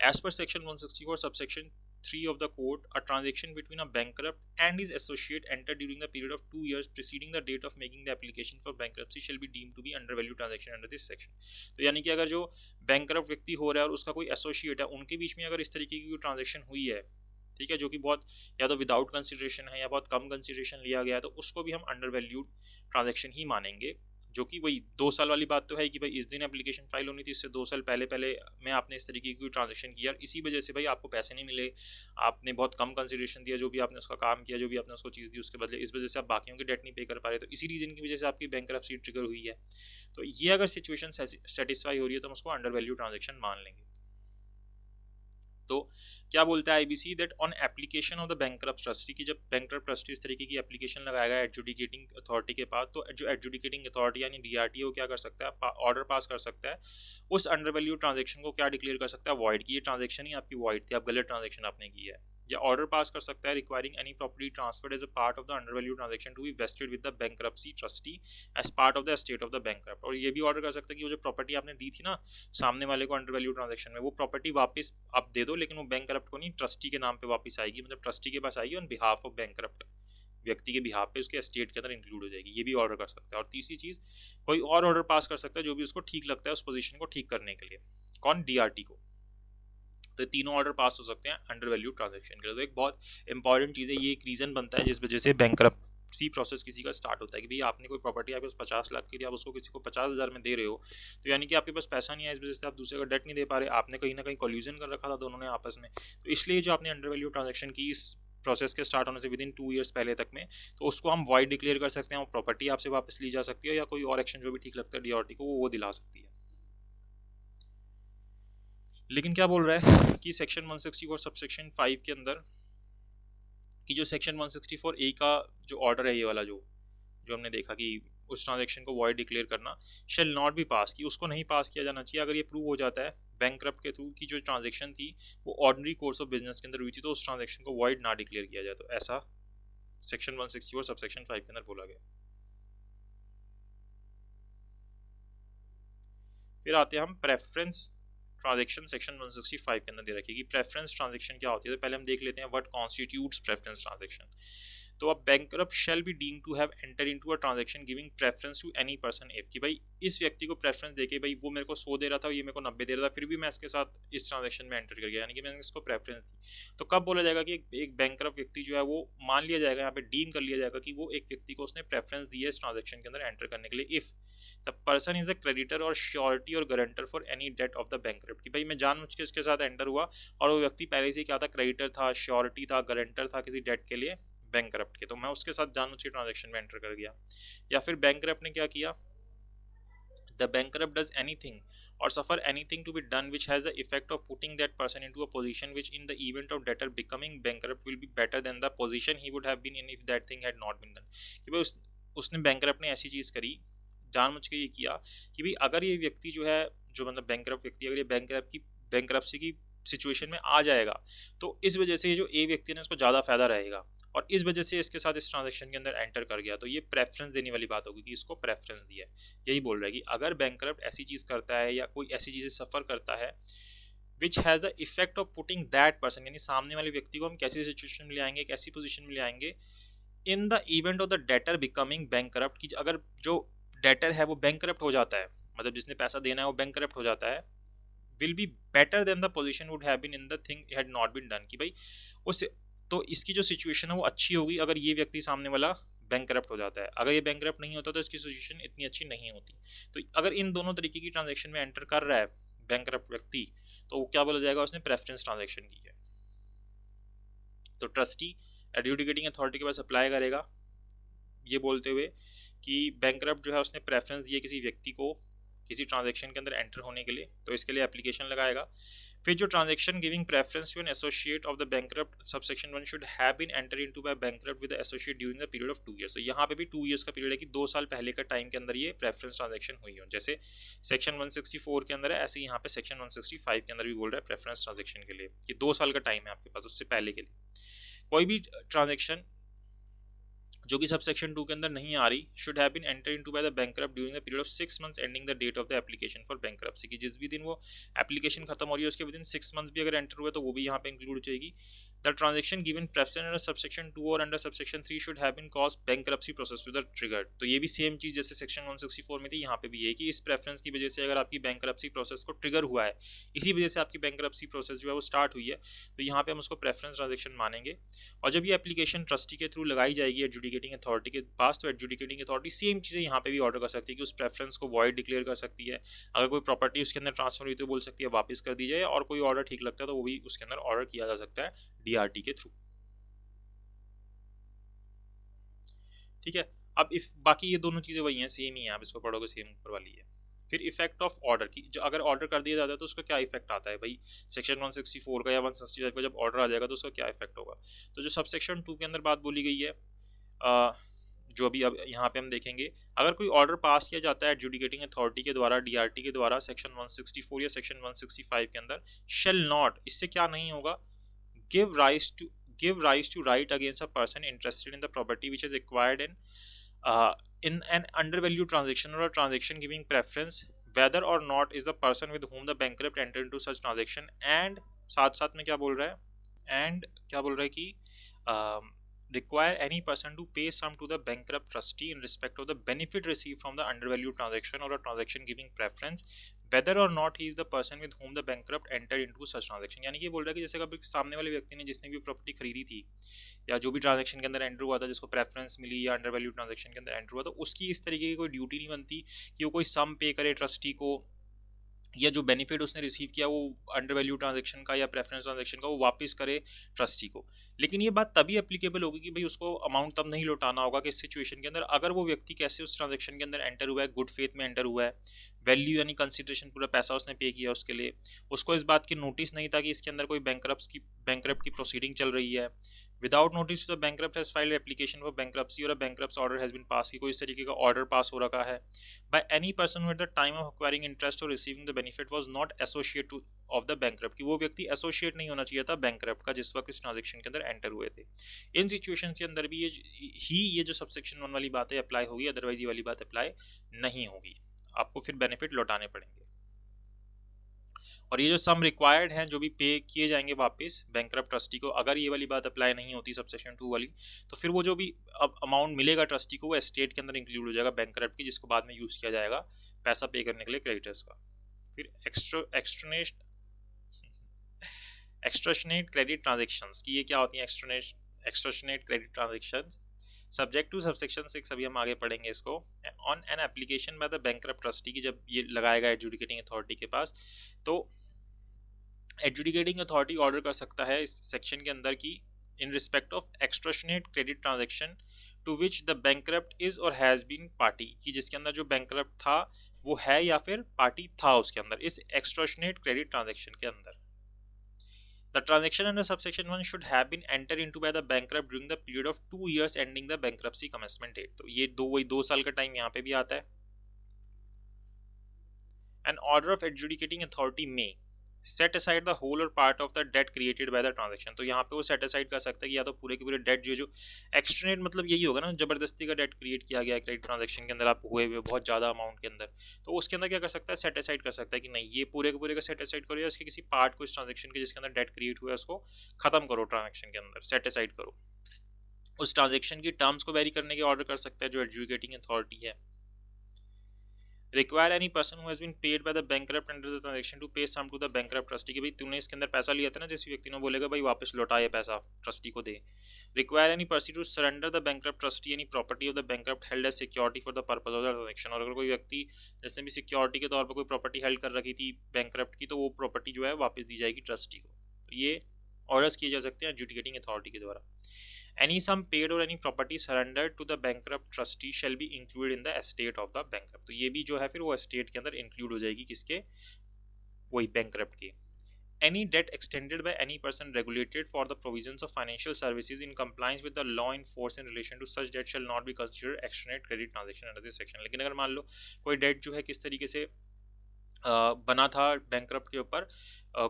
As per section 164 subsection 3 of the code, a transaction between a bankrupt and his associate entered during the period of 2 years preceding the date of making the application for bankruptcy shall be deemed to be under value transaction under this section। तो यानी कि अगर जो bankrupt व्यक्ति हो रहा है और उसका कोई एसोसिएट है, उनके बीच में अगर इस तरीके की कोई ट्रांजेक्शन हुई है, ठीक है, जो कि बहुत या तो विदाउट कंसिडरेशन है या बहुत कम कंसिडरेशन लिया गया है, तो उसको भी हम अंडर वैल्यूड ट्रांजेक्शन ही मानेंगे, जो कि वही 2 साल वाली बात तो है कि भाई इस दिन एप्लीकेशन फाइल होनी थी, इससे 2 साल पहले में आपने इस तरीके की ट्रांजैक्शन किया और इसी वजह से भाई आपको पैसे नहीं मिले, आपने बहुत कम कंसिडरेशन दिया, जो भी आपने उसका काम किया, जो भी आपने उसको चीज़ दी उसके बदले, इस वजह से आप बाकियों की डेट नहीं पे कर पा रहे, तो इसी रीजन की वजह से आपकी बैंकरप्सी ट्रिगर हुई है। तो ये अगर सिचुएशन सेटिस्फाई हो रही है तो हम उसको अंडर वैल्यू ट्रांजेक्शन मान लेंगे। तो क्या बोलता है IBC that on application of the bankrupt trustee, की जब बैंकरप्ट ट्रस्टी इस तरीके की एप्लीकेशन लगाएगा एडजुडिकेटिंग अथॉरिटी के पास, तो जो एडजुडिकेटिंग अथॉरिटी यानी डीआरटी वो क्या कर सकता है? ऑर्डर पास कर सकता है, उस अंडर वैल्यू ट्रांजेक्शन को क्या डिक्लेयर कर सकता है? वॉइड, की ये ट्रांजेक्शन ही आपकी वॉइड थी, आप गलत ट्रांजेक्शन आपने की है, या ऑर्डर पास कर सकता है requiring any property transferred as a part of the under value transaction to be vested with the bankruptcy trustee as part of the estate of the bankrupt, और ये भी ऑर्डर कर सकता है कि वो जो प्रॉपर्टी आपने दी थी ना सामने वाले को अंडर वैल्यू ट्रांजेक्शन में, वो प्रॉपर्टी वापस आप दे दो, लेकिन वो बैंकरप्ट को नहीं, ट्रस्टी के नाम पे वापस आएगी, मतलब ट्रस्टी के पास आएगी ऑन बिहाफ ऑफ बैंकरप्ट, व्यक्ति के बिहाफ पे उसके एस्टेट के अंदर इंक्लूड हो जाएगी, ये भी ऑर्डर कर सकता है। और तीसरी चीज़, कोई और ऑर्डर पास कर सकता है जो भी उसको ठीक लगता है उस पोजीशन को ठीक करने के लिए। कौन? डीआरटी को। तो तीनों ऑर्डर पास हो सकते हैं अंडर वैल्यू ट्रांजेक्शन के लिए। तो एक बहुत इंपॉर्टेंट चीज़ है, ये एक रीज़न बनता है जिस वजह से बैंकरप्सी प्रोसेस किसी का स्टार्ट होता है कि भाई आपने कोई प्रॉपर्टी आपके पास 50 लाख की थी, आप उसको किसी को 50,000 में दे रहे हो, तो यानी कि आपके पास पैसा नहीं है, इस वजह से आप दूसरे का डेट नहीं दे पा रहे, आपने कहीं ना कहीं कॉल्यूजन कर रखा था दोनों ने आपस में। तो इसलिए जो आपने अंडर वैल्यू ट्रांजेक्शन की इस प्रोसेस के स्टार्ट होने से विद इन 2 ईयर्स पहले तक में, तो उसको हम वॉइड डिक्लेयर कर सकते हैं, वो प्रॉपर्टी आपसे वापस ली जा सकती है, या कोई और एक्शन जो भी ठीक लगता है डीआरटी को वो दिला सकती है। लेकिन क्या बोल रहा है कि सेक्शन 164 सबसेक्शन 5 के अंदर कि जो सेक्शन 164A का जो ऑर्डर है, ये वाला जो जो हमने देखा कि उस ट्रांजैक्शन को वॉइड डिक्लेयर करना शेल नॉट बी पास, की उसको नहीं पास किया जाना चाहिए। अगर ये प्रूव हो जाता है बैंकरप्ट के थ्रू कि जो ट्रांजैक्शन थी वो ऑर्डिनरी कोर्स ऑफ बिजनेस के अंदर हुई थी, तो उस ट्रांजैक्शन को वॉइड ना डिक्लेयर किया जाए। तो ऐसा सेक्शन 164 सबसेक्शन 5 के अंदर बोला गया। फिर आते हैं हम प्रेफरेंस ट्रांजैक्शन, सेक्शन 165 के अंदर दे रखी है कि प्रेफरेंस ट्रांजैक्शन क्या होती है। तो पहले हम देख लेते हैं व्हाट कॉन्स्टिट्यूट्स प्रेफरेंस ट्रांजैक्शन। तो अब bankrupt shall be deemed to have enter into a transaction giving preference to any person if, कि भाई इस व्यक्ति को प्रेफरेंस देके, भाई वो मेरे को 100 दे रहा था, ये मेरे को 90 दे रहा था, फिर भी मैं इसके साथ इस ट्रांजैक्शन में एंटर कर गया, यानी कि मैंने इसको प्रेफरेंस दी। तो कब बोला जाएगा कि एक बैंकरप्ट व्यक्ति जो है वो मान लिया जाएगा, यहाँ पे डीम कर लिया जाएगा कि वो एक व्यक्ति को उसने प्रेफरेंस दी है इस ट्रांजैक्शन के अंदर एंटर करने के लिए, if the person is a creditor और श्योरिटी और guarantor for any debt of the bankrupt, कि भाई मैं जानबूझ के इसके साथ एंटर हुआ और वो व्यक्ति पहले से क्या था, क्रेडिटर था, श्योरिटी था, गारंटर था किसी डेट के लिए बैंकरप्ट के, तो मैं उसके साथ जानबूझ के ट्रांजैक्शन में एंटर कर गया। या फिर बैंकरप्ट ने क्या किया, the bankrupt does anything or suffer anything to be done which has the effect of putting that person into a position which in the event of debtor becoming bankrupt will be better than the position he would have been in if that thing had not been done, कि भाई उसने bankrupt ने ऐसी चीज़ करी, जानबूझ के ये किया कि भाई अगर ये व्यक्ति जो है, जो मतलब बैंकरप्ट व्यक्ति अगर ये बैंकरप्सी की सिचुएशन में आ जाएगा, तो इस वजह से ये जो ए व्यक्ति है उसको ज़्यादा फायदा रहेगा, और इस वजह से इसके साथ इस ट्रांजैक्शन के अंदर एंटर कर गया, तो ये प्रेफरेंस देने वाली बात होगी कि इसको प्रेफरेंस दिया है। यही बोल रहा है कि अगर बैंकरप्ट ऐसी चीज़ करता है या कोई ऐसी चीज़ें सफ़र करता है which has the effect of putting that person, यानी सामने वाले व्यक्ति को हम कैसी सिचुएशन में ले आएंगे, कैसी पोजीशन में ले आएंगे, in the event of the debtor becoming bankrupt, की अगर जो डेटर है वो बैंकरप्ट हो जाता है, मतलब जिसने पैसा देना है वो बैंकरप्ट हो जाता है, will be better than the position would have been in the thing had not been done, कि भाई उस, तो इसकी जो सिचुएशन है वो अच्छी होगी अगर ये व्यक्ति सामने वाला बैंकरप्ट हो जाता है। अगर ये बैंकरप्ट नहीं होता तो इसकी सिचुएशन इतनी अच्छी नहीं होती। तो अगर इन दोनों तरीके की ट्रांजैक्शन में एंटर कर रहा है बैंकरप्ट व्यक्ति, तो क्या बोला जाएगा, उसने प्रेफरेंस ट्रांजैक्शन की है। तो ट्रस्टी एडजुडिकेटिंग अथॉरिटी के पास अप्लाई करेगा ये बोलते हुए कि बैंकरप्ट जो है उसने प्रेफरेंस दी है किसी व्यक्ति को किसी ट्रांजैक्शन के अंदर एंटर होने के लिए, तो इसके लिए एप्लीकेशन लगाएगा। फिर जो transaction giving preference to an associate of the bankrupt subsection 1 should have been enter into by bankrupt with the associate during the period of 2 years. तो यहाँ पे भी 2 इयर्स का पीरियड है कि 2 साल पहले का टाइम के अंदर ये प्रेफरेंस ट्रांजैक्शन हुई हो, जैसे सेक्शन 164 के अंदर है, ऐसे यहाँ पे सेक्शन 165 के अंदर भी बोल रहा है प्रेफरेंस ट्रांजैक्शन के लिए कि 2 साल का टाइम है आपके पास उससे पहले के लिए। कोई भी ट्रांजैक्शन जो कि सबसेक्शन 2 के अंदर नहीं आ रही, should have been enter into by the bankrupt during the period of 6 months ending the date of the application for bankruptcy, कि जिस भी दिन वो एप्लीकेशन खत्म हो रही है उसके विद इन 6 मंथ्स भी अगर एंटर हुए तो वो भी यहाँ पे इंक्लूड हो जाएगी। The transaction given preference under subsection 2 और under subsection 3 should have been cause bankruptcy process to the triggered. तो ये भी सेम चीज जैसे सेक्शन 164 में थी, यहाँ पे भी है कि इस प्रेफरेंस की वजह से अगर आपकी बैंकरप्सी प्रोसेस को ट्रिगर हुआ है, इसी वजह से आपकी बैंकरप्सी प्रोसेस जो है वो स्टार्ट हुई है, तो यहाँ पे हम उसको प्रेफरेंस ट्रांजैक्शन मानेंगे। और जब ये एप्लीकेशन ट्रस्टी के थ्रू लगाई जाएगी एडजुडिकेटिंग अथॉरिटी के पास, तो एडजुडिकेटिंग अथॉरिटी सेम चीज़ें यहाँ पे भी ऑर्डर कर सकती है कि उस प्रेफरेंस को वॉइड डिक्लेयर कर सकती है, अगर कोई प्रॉपर्टी उसके अंदर ट्रांसफर हुई तो बोल सकती है वापस कर दी जाए, और कोई ऑर्डर ठीक लगता है तो वो भी उसके अंदर ऑर्डर किया जा सकता है डीआरटी के थ्रू। ठीक है, अब इफ बाकी ये दोनों चीज़ें वही हैं, सेम ही है, आप इसको पढ़ोगे सेम ऊपर वाली है। फिर इफेक्ट ऑफ ऑर्डर की, जो अगर ऑर्डर कर दिया जाता है तो उसका क्या इफेक्ट आता है भाई, सेक्शन 164 का या 165 का जब ऑर्डर आ जाएगा तो उसका क्या इफेक्ट होगा। तो जो सब सेक्शन 2 के अंदर बात बोली गई है, जो अभी अब यहाँ पे हम देखेंगे, अगर कोई ऑर्डर पास किया जाता है एडजुडिकेटिंग अथॉरिटी के द्वारा डीआरटी के द्वारा सेक्शन 164 या सेक्शन 165 के अंदर, शेल नॉट, इससे क्या नहीं होगा, give rise to right against a person interested in the property which is acquired in an undervalued transaction or a transaction giving preference whether or not is the person with whom the bankrupt entered into such transaction, and साथ साथ में क्या बोल रहा है, and क्या बोल रहा है कि require any person to pay sum to the bankrupt trustee in respect of the benefit received from the undervalued transaction or a transaction giving preference whether or not he is the person with whom the bankrupt entered into such transaction। यानी कि बोल रहा है कि जैसे कभी सामने वाले व्यक्ति ने जिसने भी प्रॉपर्टी खरीदी थी या जो भी ट्रांजेक्शन के अंदर एंटर हुआ था जिसको प्रेफरेंस मिली या अंडरवैल्यू ट्रांजेक्शन के अंदर एंटर हुआ, तो उसकी इस तरीके की कोई ड्यूटी नहीं बनती कि वो कोई सम पे करे ट्रस्टी को, या जो बेनिफिट उसने रिसीव किया वो अंडर वैल्यू ट्रांजेक्शन का या प्रेफरेंस ट्रांजेक्शन का वो वापस करे ट्रस्टी को। लेकिन ये बात तभी एप्लीकेबल होगी कि भाई उसको अमाउंट तब नहीं लौटाना होगा कि इस सिचुएशन के अंदर अगर वो व्यक्ति कैसे उस ट्रांजेक्शन के अंदर एंटर हुआ है, गुड फेथ में एंटर हुआ है, वैल्यू यानी कंसिडरेशन पूरा पैसा उसने पे किया उसके लिए, उसको इस बात की नोटिस नहीं था कि इसके अंदर कोई बैंकरप्ट की प्रोसीडिंग चल रही है। Without notice the bankrupt has filed application for bankruptcy or a bankruptcy order has been pass, की कोई इस तरीके का ऑर्डर पास हो रखा है by any person who at the time of acquiring interest or receiving the benefit was not associate of the bankrupt, कि वो व्यक्ति एसोसिएट नहीं होना चाहिए था बैंकरप्ट का जिस वक्त इस ट्रांजेक्शन के अंदर एंटर हुए थे। इन सिचुएशन के अंदर भी ये जो सबसेक्शन 1 वाली बातें अप्लाई होगी, अदरवाइज ये वाली बात अप्लाई नहीं होगी, आपको फिर बेनिफिट लौटाने पड़ेंगे। और ये जो सम रिक्वायर्ड हैं जो भी पे किए जाएंगे वापस बैंकरप्ट ट्रस्टी को, अगर ये वाली बात अप्लाई नहीं होती सबसेक्शन 2 वाली, तो फिर वो जो भी अब अमाउंट मिलेगा ट्रस्टी को वो एस्टेट के अंदर इंक्लूड हो जाएगा बैंकरप्ट की, जिसको बाद में यूज़ किया जाएगा पैसा पे करने के लिए क्रेडिटर्स का। फिर एक्सट्राशनेट क्रेडिट ट्रांजेक्शंस की ये क्या होती हैं? Extortionate credit transactions subject to subsection 6, अभी हम आगे पढ़ेंगे इसको। On an application by the bankrupt trustee की जब ये लगाएगा एडजुडिकेटिंग अथॉरिटी के पास, तो एडजुडिकेटिंग अथॉरिटी ऑर्डर कर सकता है इस सेक्शन के अंदर की in respect of extortionate credit transaction to which the bankrupt is or has been party, कि जिसके अंदर जो बैंकरप्ट था वो है या फिर पार्टी था उसके अंदर इस एक्सट्राशनेट क्रेडिट ट्रांजेक्शन के अंदर। The transaction under subsection 1 should have been entered into by the bankrupt during the period of 2 years ending the bankruptcy commencement date। तो ये वही 2 साल का टाइम यहाँ पे भी आता है। An order of adjudicating authority may set aside the whole or part of the debt created by the transaction। तो यहाँ पे वो set aside कर सकता है कि या तो पूरे के पूरे डेट जो एक्सट्रेनेट मतलब यही होगा ना, जबरदस्ती का डेट क्रिएट किया गया क्रेडिट ट्रांजेक्शन के अंदर आप हुए हुए बहुत ज़्यादा अमाउंट के अंदर, तो उसके अंदर क्या कर सकता है? सेट असाइड कर सकता है कि नहीं ये पूरे के पूरे का सेट असाइड करो या इसके किसी पार्ट को इस ट्रांजेक्शन के जिसके अंदर डेट क्रिएट हुआ है उसको खत्म करो, ट्रांजेक्शन के अंदर सेट असाइड करो। उस ट्रांजेक्शन की टर्म्स को वेरी करने के ऑर्डर कर सकता है जो एडजुडिकेटिंग अथॉरिटी है। Require any person who has been paid by the bankrupt under the transaction to pay sum to the bankrupt trustee, कि भाई तूने इसके अंदर पैसा लिया था ना, जिस व्यक्ति ने बोलेगा भाई वापस लौटा ये पैसा ट्रस्टी को दे। Require any person to surrender the bankrupt trustee any property of the bankrupt held as security for the purpose of the transaction, और अगर कोई व्यक्ति जिसने भी सिक्योरिटी के तौर पर कोई प्रॉपर्टी हेल्ड कर रखी थी बैंकरप्ट की, तो वो प्रॉपर्टी जो है वापस दी जाएगी ट्रस्टी को। तो ये ऑर्डर्स किए जा सकते हैं एडजुडिकेटिंग अथॉरिटी के द्वारा। Any sum paid or any property surrendered to the bankrupt trustee shall be included in the estate of the bankrupt। तो ये भी जो है फिर वो estate के अंदर include हो जाएगी किसके? वही bankrupt के। Any debt extended by any person regulated for the provisions of financial services in compliance with the law in force in relation to such debt shall not be considered extraneous credit transaction under this section। लेकिन अगर मान लो कोई debt जो है किस तरीके से बना था बैंकरप्ट के ऊपर,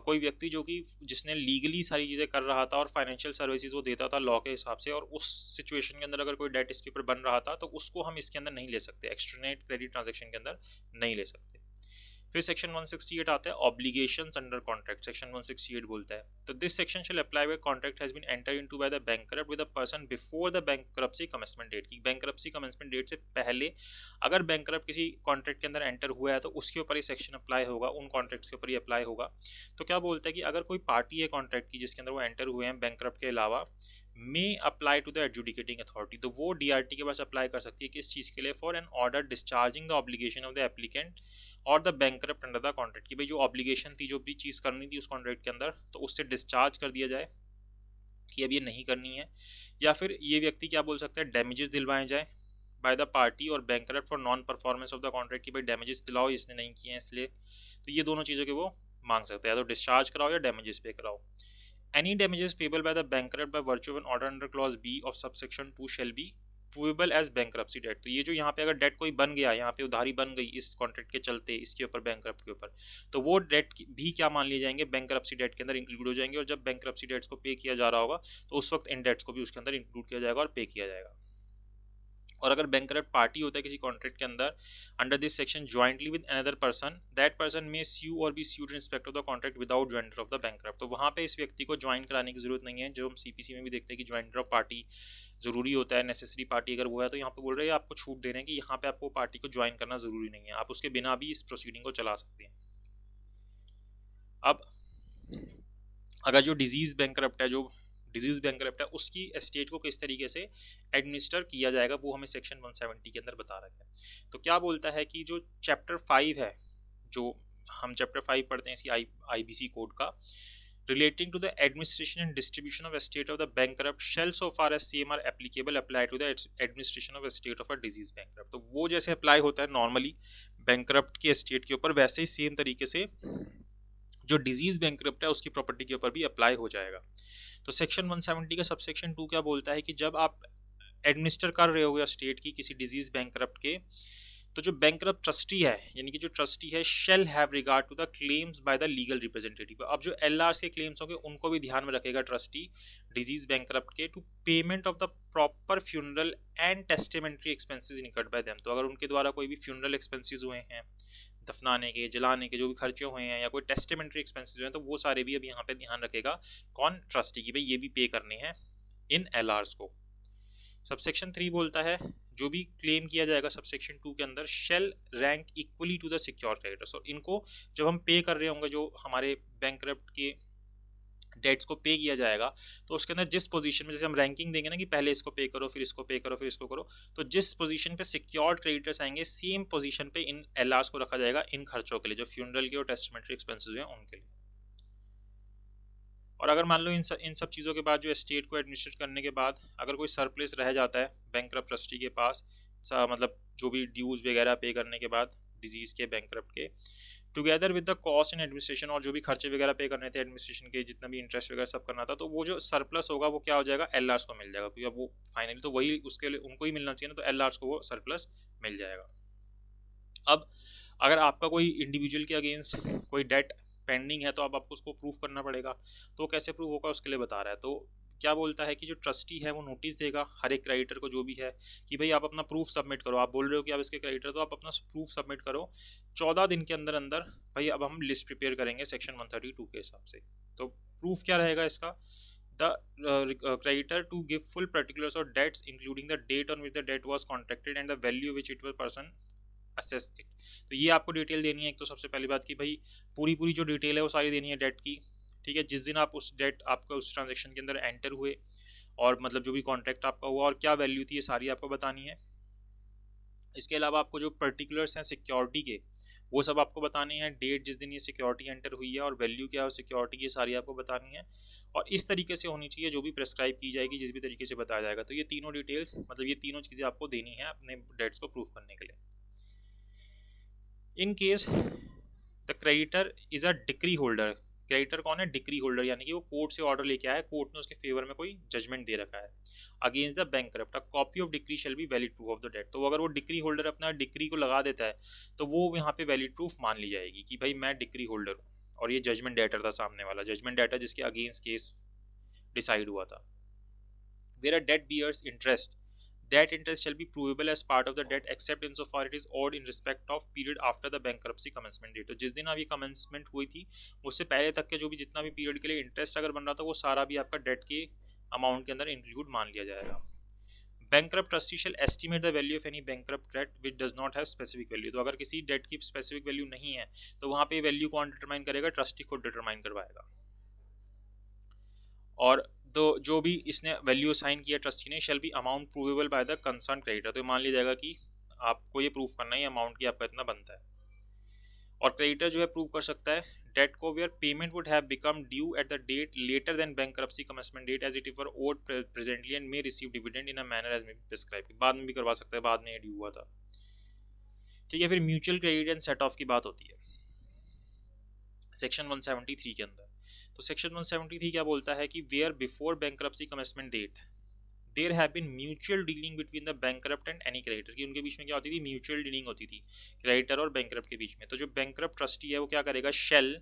कोई व्यक्ति जो कि जिसने लीगली सारी चीज़ें कर रहा था और फाइनेंशियल सर्विसेज वो देता था लॉ के हिसाब से, और उस सिचुएशन के अंदर अगर कोई डेट इसके ऊपर बन रहा था तो उसको हम इसके अंदर नहीं ले सकते, एक्सटर्नेट क्रेडिट ट्रांजैक्शन के अंदर नहीं ले सकते। फिर सेक्शन 168 आता है ऑब्लिगेशंस अंडर कॉन्ट्रैक्ट। सेक्शन 168 बोलता है तो this section shall apply when contract has been entered into by the bankrupt with a person before the bankruptcy commencement date, की बैंकरप्सी कमेंसमेंट डेट से पहले अगर बैंकरप्ट किसी कॉन्ट्रैक्ट के अंदर एंटर हुआ है तो उसके ऊपर ये सेक्शन अप्लाई होगा, उन कॉन्ट्रैक्ट्स के ऊपर ये अप्लाई होगा। तो क्या बोलता है कि अगर कोई पार्टी है कॉन्ट्रैक्ट की जिसके अंदर वो एंटर हुए हैं बैंकरप्ट के अलावा, may apply to the adjudicating authority, तो वो डीआरटी के पास अप्लाई कर सकती है किस चीज़ के लिए? For an order discharging the obligation of the applicant or the bankrupt under the contract, की भाई जो ऑब्लिगेशन थी जो भी चीज़ करनी थी उस कॉन्ट्रैक्ट के अंदर तो उससे डिस्चार्ज कर दिया जाए कि अब ये नहीं करनी है, या फिर ये व्यक्ति क्या बोल सकता है डैमेजेस दिलवाए जाए बाय द पार्टी और bankrupt for non performance of the contract, की भाई डैमेजेस दिलाओ इसने नहीं किए हैं इसलिए, तो ये दोनों चीज़ों के वो मांग सकते हैं, या तो डिस्चार्ज कराओ या डैमेजेस पे कराओ। Any damages payable by the bankrupt by virtue of an order under clause B of subsection 2 shall be payable as bankruptcy debt। तो ये जो यहाँ पे अगर डेट कोई बन गया, यहाँ पे उधारी बन गई इस कॉन्ट्रैक्ट के चलते इसके ऊपर बैंकरप्ट के ऊपर, तो वो डेट भी क्या मान लिए जाएंगे? बैंकरप्सी डेट के अंदर इंक्लूड हो जाएंगे, और जब बैंकरप्सी डेट्स को पे किया जा रहा होगा तो उस वक्त इन डेट्स को भी उसके अंदर इंक्लूड किया जाएगा और पे किया जाएगा। और अगर बैंकरप्ट पार्टी होता है किसी कॉन्ट्रैक्ट के अंदर under this section jointly with another person, that person may sue or be sued in respect of the contract without joinder of the bankrupt, तो वहाँ पे इस व्यक्ति को ज्वाइन कराने की जरूरत नहीं है, जो हम सीपीसी में भी देखते हैं कि ज्वाइंटर ऑफ पार्टी ज़रूरी होता है, नेसेसरी पार्टी अगर वो है, तो यहाँ पे बोल रहे हैं आपको छूट दे रहे हैं कि यहाँ पे आपको पार्टी को ज्वाइन करना ज़रूरी नहीं है, आप उसके बिना भी इस प्रोसीडिंग को चला सकते हैं। अब अगर जो डिजीज़ बैंकरप्ट है उसकी एस्टेट को किस तरीके से एडमिनिस्टर किया जाएगा वो हमें सेक्शन 170 के अंदर बता रखा है। तो क्या बोलता है कि जो चैप्टर 5 है, जो हम चैप्टर 5 पढ़ते हैं इसी आईबीसी कोड का, relating to the administration and distribution of estate of the bankrupt shall so far as same are applicable apply to the administration of estate of a diseased bankrupt। तो वो जैसे apply होता है normally bankrupt की estate के ऊपर, वैसे ही same तरीके से जो डिजीज बैंकरप्ट है उसकी प्रॉपर्टी के ऊपर भी अप्लाई हो जाएगा। तो सेक्शन 170 का सबसेक्शन 2 क्या बोलता है कि जब आप एडमिनिस्टर कर रहे हो स्टेट की किसी डिजीज बैंकरप्ट के, तो जो बैंकरप्ट ट्रस्टी है, यानी कि जो ट्रस्टी है, shall have regard to the claims by the legal representative. अब जो एलआरस के क्लेम्स होंगे उनको भी ध्यान में रखेगा ट्रस्टी डिजीज बैंकरप्ट के, to payment of the proper funeral and testamentary expenses incurred by them. तो अगर उनके द्वारा कोई भी फ्यूनरल एक्सपेंसेस हुए हैं, दफनाने के, जलाने के जो भी खर्चे हुए हैं, या कोई टेस्टेमेंट्री एक्सपेंसेस हुए हैं, तो वो सारे भी अब यहाँ पे ध्यान रखेगा कौन, ट्रस्टी की, भाई ये भी पे करने हैं इन एलआरस को। सबसेक्शन 3 बोलता है जो भी क्लेम किया जाएगा सबसेक्शन 2 के अंदर shall rank equally to the secure creditors. और इनको जब हम पे कर रहे होंगे, जो हमारे बैंकरप्ट के डेट्स को पे किया जाएगा, तो उसके अंदर जिस पोजीशन में, जैसे हम रैंकिंग देंगे ना कि पहले इसको पे करो, फिर इसको पे करो, फिर इसको करो, तो जिस पोजीशन पे सिक्योर्ड क्रेडिटर्स आएंगे, सेम पोजीशन पे इन एलआरस को रखा जाएगा इन खर्चों के लिए, जो फ्यूनरल के और टेस्टेमेंट्री एक्सपेंसेस हैं उनके लिए। और अगर मान लो इन सब चीज़ों के बाद जो एस्टेट को एडमिनिस्ट्रेट करने के बाद अगर कोई सरप्लस रह जाता है बैंकरप्ट ट्रस्टी के पास, मतलब जो भी ड्यूज वगैरह पे करने के बाद डिजीज़ के, बैंकरप्ट के, together with the cost in administration, और जो भी खर्चे वगैरह पे करने थे एडमिनिस्ट्रेशन के, जितना भी इंटरेस्ट वगैरह सब करना था, तो वो जो सरप्लस होगा वो क्या हो जाएगा, एलआरस को मिल जाएगा, क्योंकि अब वो फाइनली तो वही उसके लिए उनको ही मिलना चाहिए ना, तो एलआरस को वो सरप्लस मिल जाएगा। अब अगर आपका कोई इंडिविजुअल के अगेंस्ट कोई डेट पेंडिंग है, तो अब आपको उसको प्रूफ करना पड़ेगा। तो कैसे प्रूफ होगा उसके लिए बता रहा है। तो क्या बोलता है कि जो ट्रस्टी है वो नोटिस देगा हर एक क्रेडिटर को, जो भी है, कि भाई आप अपना प्रूफ सबमिट करो। आप बोल रहे हो कि आप इसके क्रेडिटर, तो आप अपना प्रूफ सबमिट करो 14 दिन के अंदर अंदर। भाई अब हम लिस्ट प्रिपेयर करेंगे सेक्शन 132 के हिसाब से। तो प्रूफ क्या रहेगा इसका, the creditor to give full particulars of debts including the date on which the debt was contracted and the value which it was person assessed it। तो ये आपको डिटेल देनी है। एक तो सबसे पहली बात कि भाई पूरी जो डिटेल है वो सारी देनी है डेट की, ठीक है, जिस दिन आप उस डेट आपका उस ट्रांजेक्शन के अंदर एंटर हुए, और मतलब जो भी कॉन्ट्रैक्ट आपका हुआ और क्या वैल्यू थी, ये सारी आपको बतानी है। इसके अलावा आपको जो पर्टिकुलर्स हैं सिक्योरिटी के, वो सब आपको बताने हैं, डेट जिस दिन ये सिक्योरिटी एंटर हुई है और वैल्यू क्या है सिक्योरिटी की, सारी आपको बतानी है। और इस तरीके से होनी चाहिए जो भी प्रेस्क्राइब की जाएगी, जिस भी तरीके से बताया जाएगा। तो ये तीनों डिटेल्स, मतलब ये तीनों चीज़ें आपको देनी है अपने डेट्स को प्रूफ करने के लिए। In case the creditor is a decree holder, creditor कौन है, डिक्री होल्डर, यानी कि वो कोर्ट से ऑर्डर लेके आया, कोर्ट ने उसके फेवर में कोई जजमेंट दे रखा है against the bankrupt, a copy of decree shall be valid proof of the debt. तो अगर वो डिक्री होल्डर अपना डिक्री को लगा देता है, तो वो यहाँ पे वैलिड प्रूफ मान ली जाएगी कि भाई मैं डिक्री होल्डर हूँ, और ये जजमेंट डेटर था सामने वाला, जजमेंट डेटर जिसके अगेंस्ट केस डिसाइड हुआ था। Where a debt bears interest, that interest shall be provable as part of the debt except insofar it is owed in respect of period after the bankruptcy commencement date। तो जिस दिन अब ये commencement हुई थी उससे पहले तक के जो भी जितना भी पीरियड के लिए इंटरेस्ट अगर बन रहा था, वो सारा भी आपका डेट के अमाउंट के अंदर इंक्लूड मान लिया जाएगा। bankrupt trustee shall estimate the value of any bankrupt debt which does not have specific value। तो अगर किसी डेट की स्पेसिफिक वैल्यू नहीं है, तो वहाँ पे वैल्यू कौन डिटरमाइन करेगा, ट्रस्टी खुद डिटरमाइन करवाएगा। और तो जो भी इसने वैल्यू असाइन किया ट्रस्टी ने, shall be amount provable by the concern creditor. तो मान लिया जाएगा कि आपको ये प्रूफ करना है अमाउंट की आपका इतना बनता है। और क्रेडिटर जो है प्रूव कर सकता है डेट को where payment would have become due at the date later than bankruptcy commencement date as it were owed presently and may receive dividend in a manner as may be prescribe. बाद में भी करवा सकता है, बाद में due हुआ था, ठीक है। फिर mutual credit and set of की बात होती है सेक्शन 173 के अंदर। तो सेक्शन 173 क्या बोलता है कि where before bankruptcy commencement date there have been mutual dealing between the bankrupt and any creditor, की उनके बीच में क्या होती थी, म्यूचुअल डीलिंग होती थी क्रेडिटर और बैंकरप्ट के बीच में। तो जो बैंकरप्ट ट्रस्टी है वो क्या करेगा, shall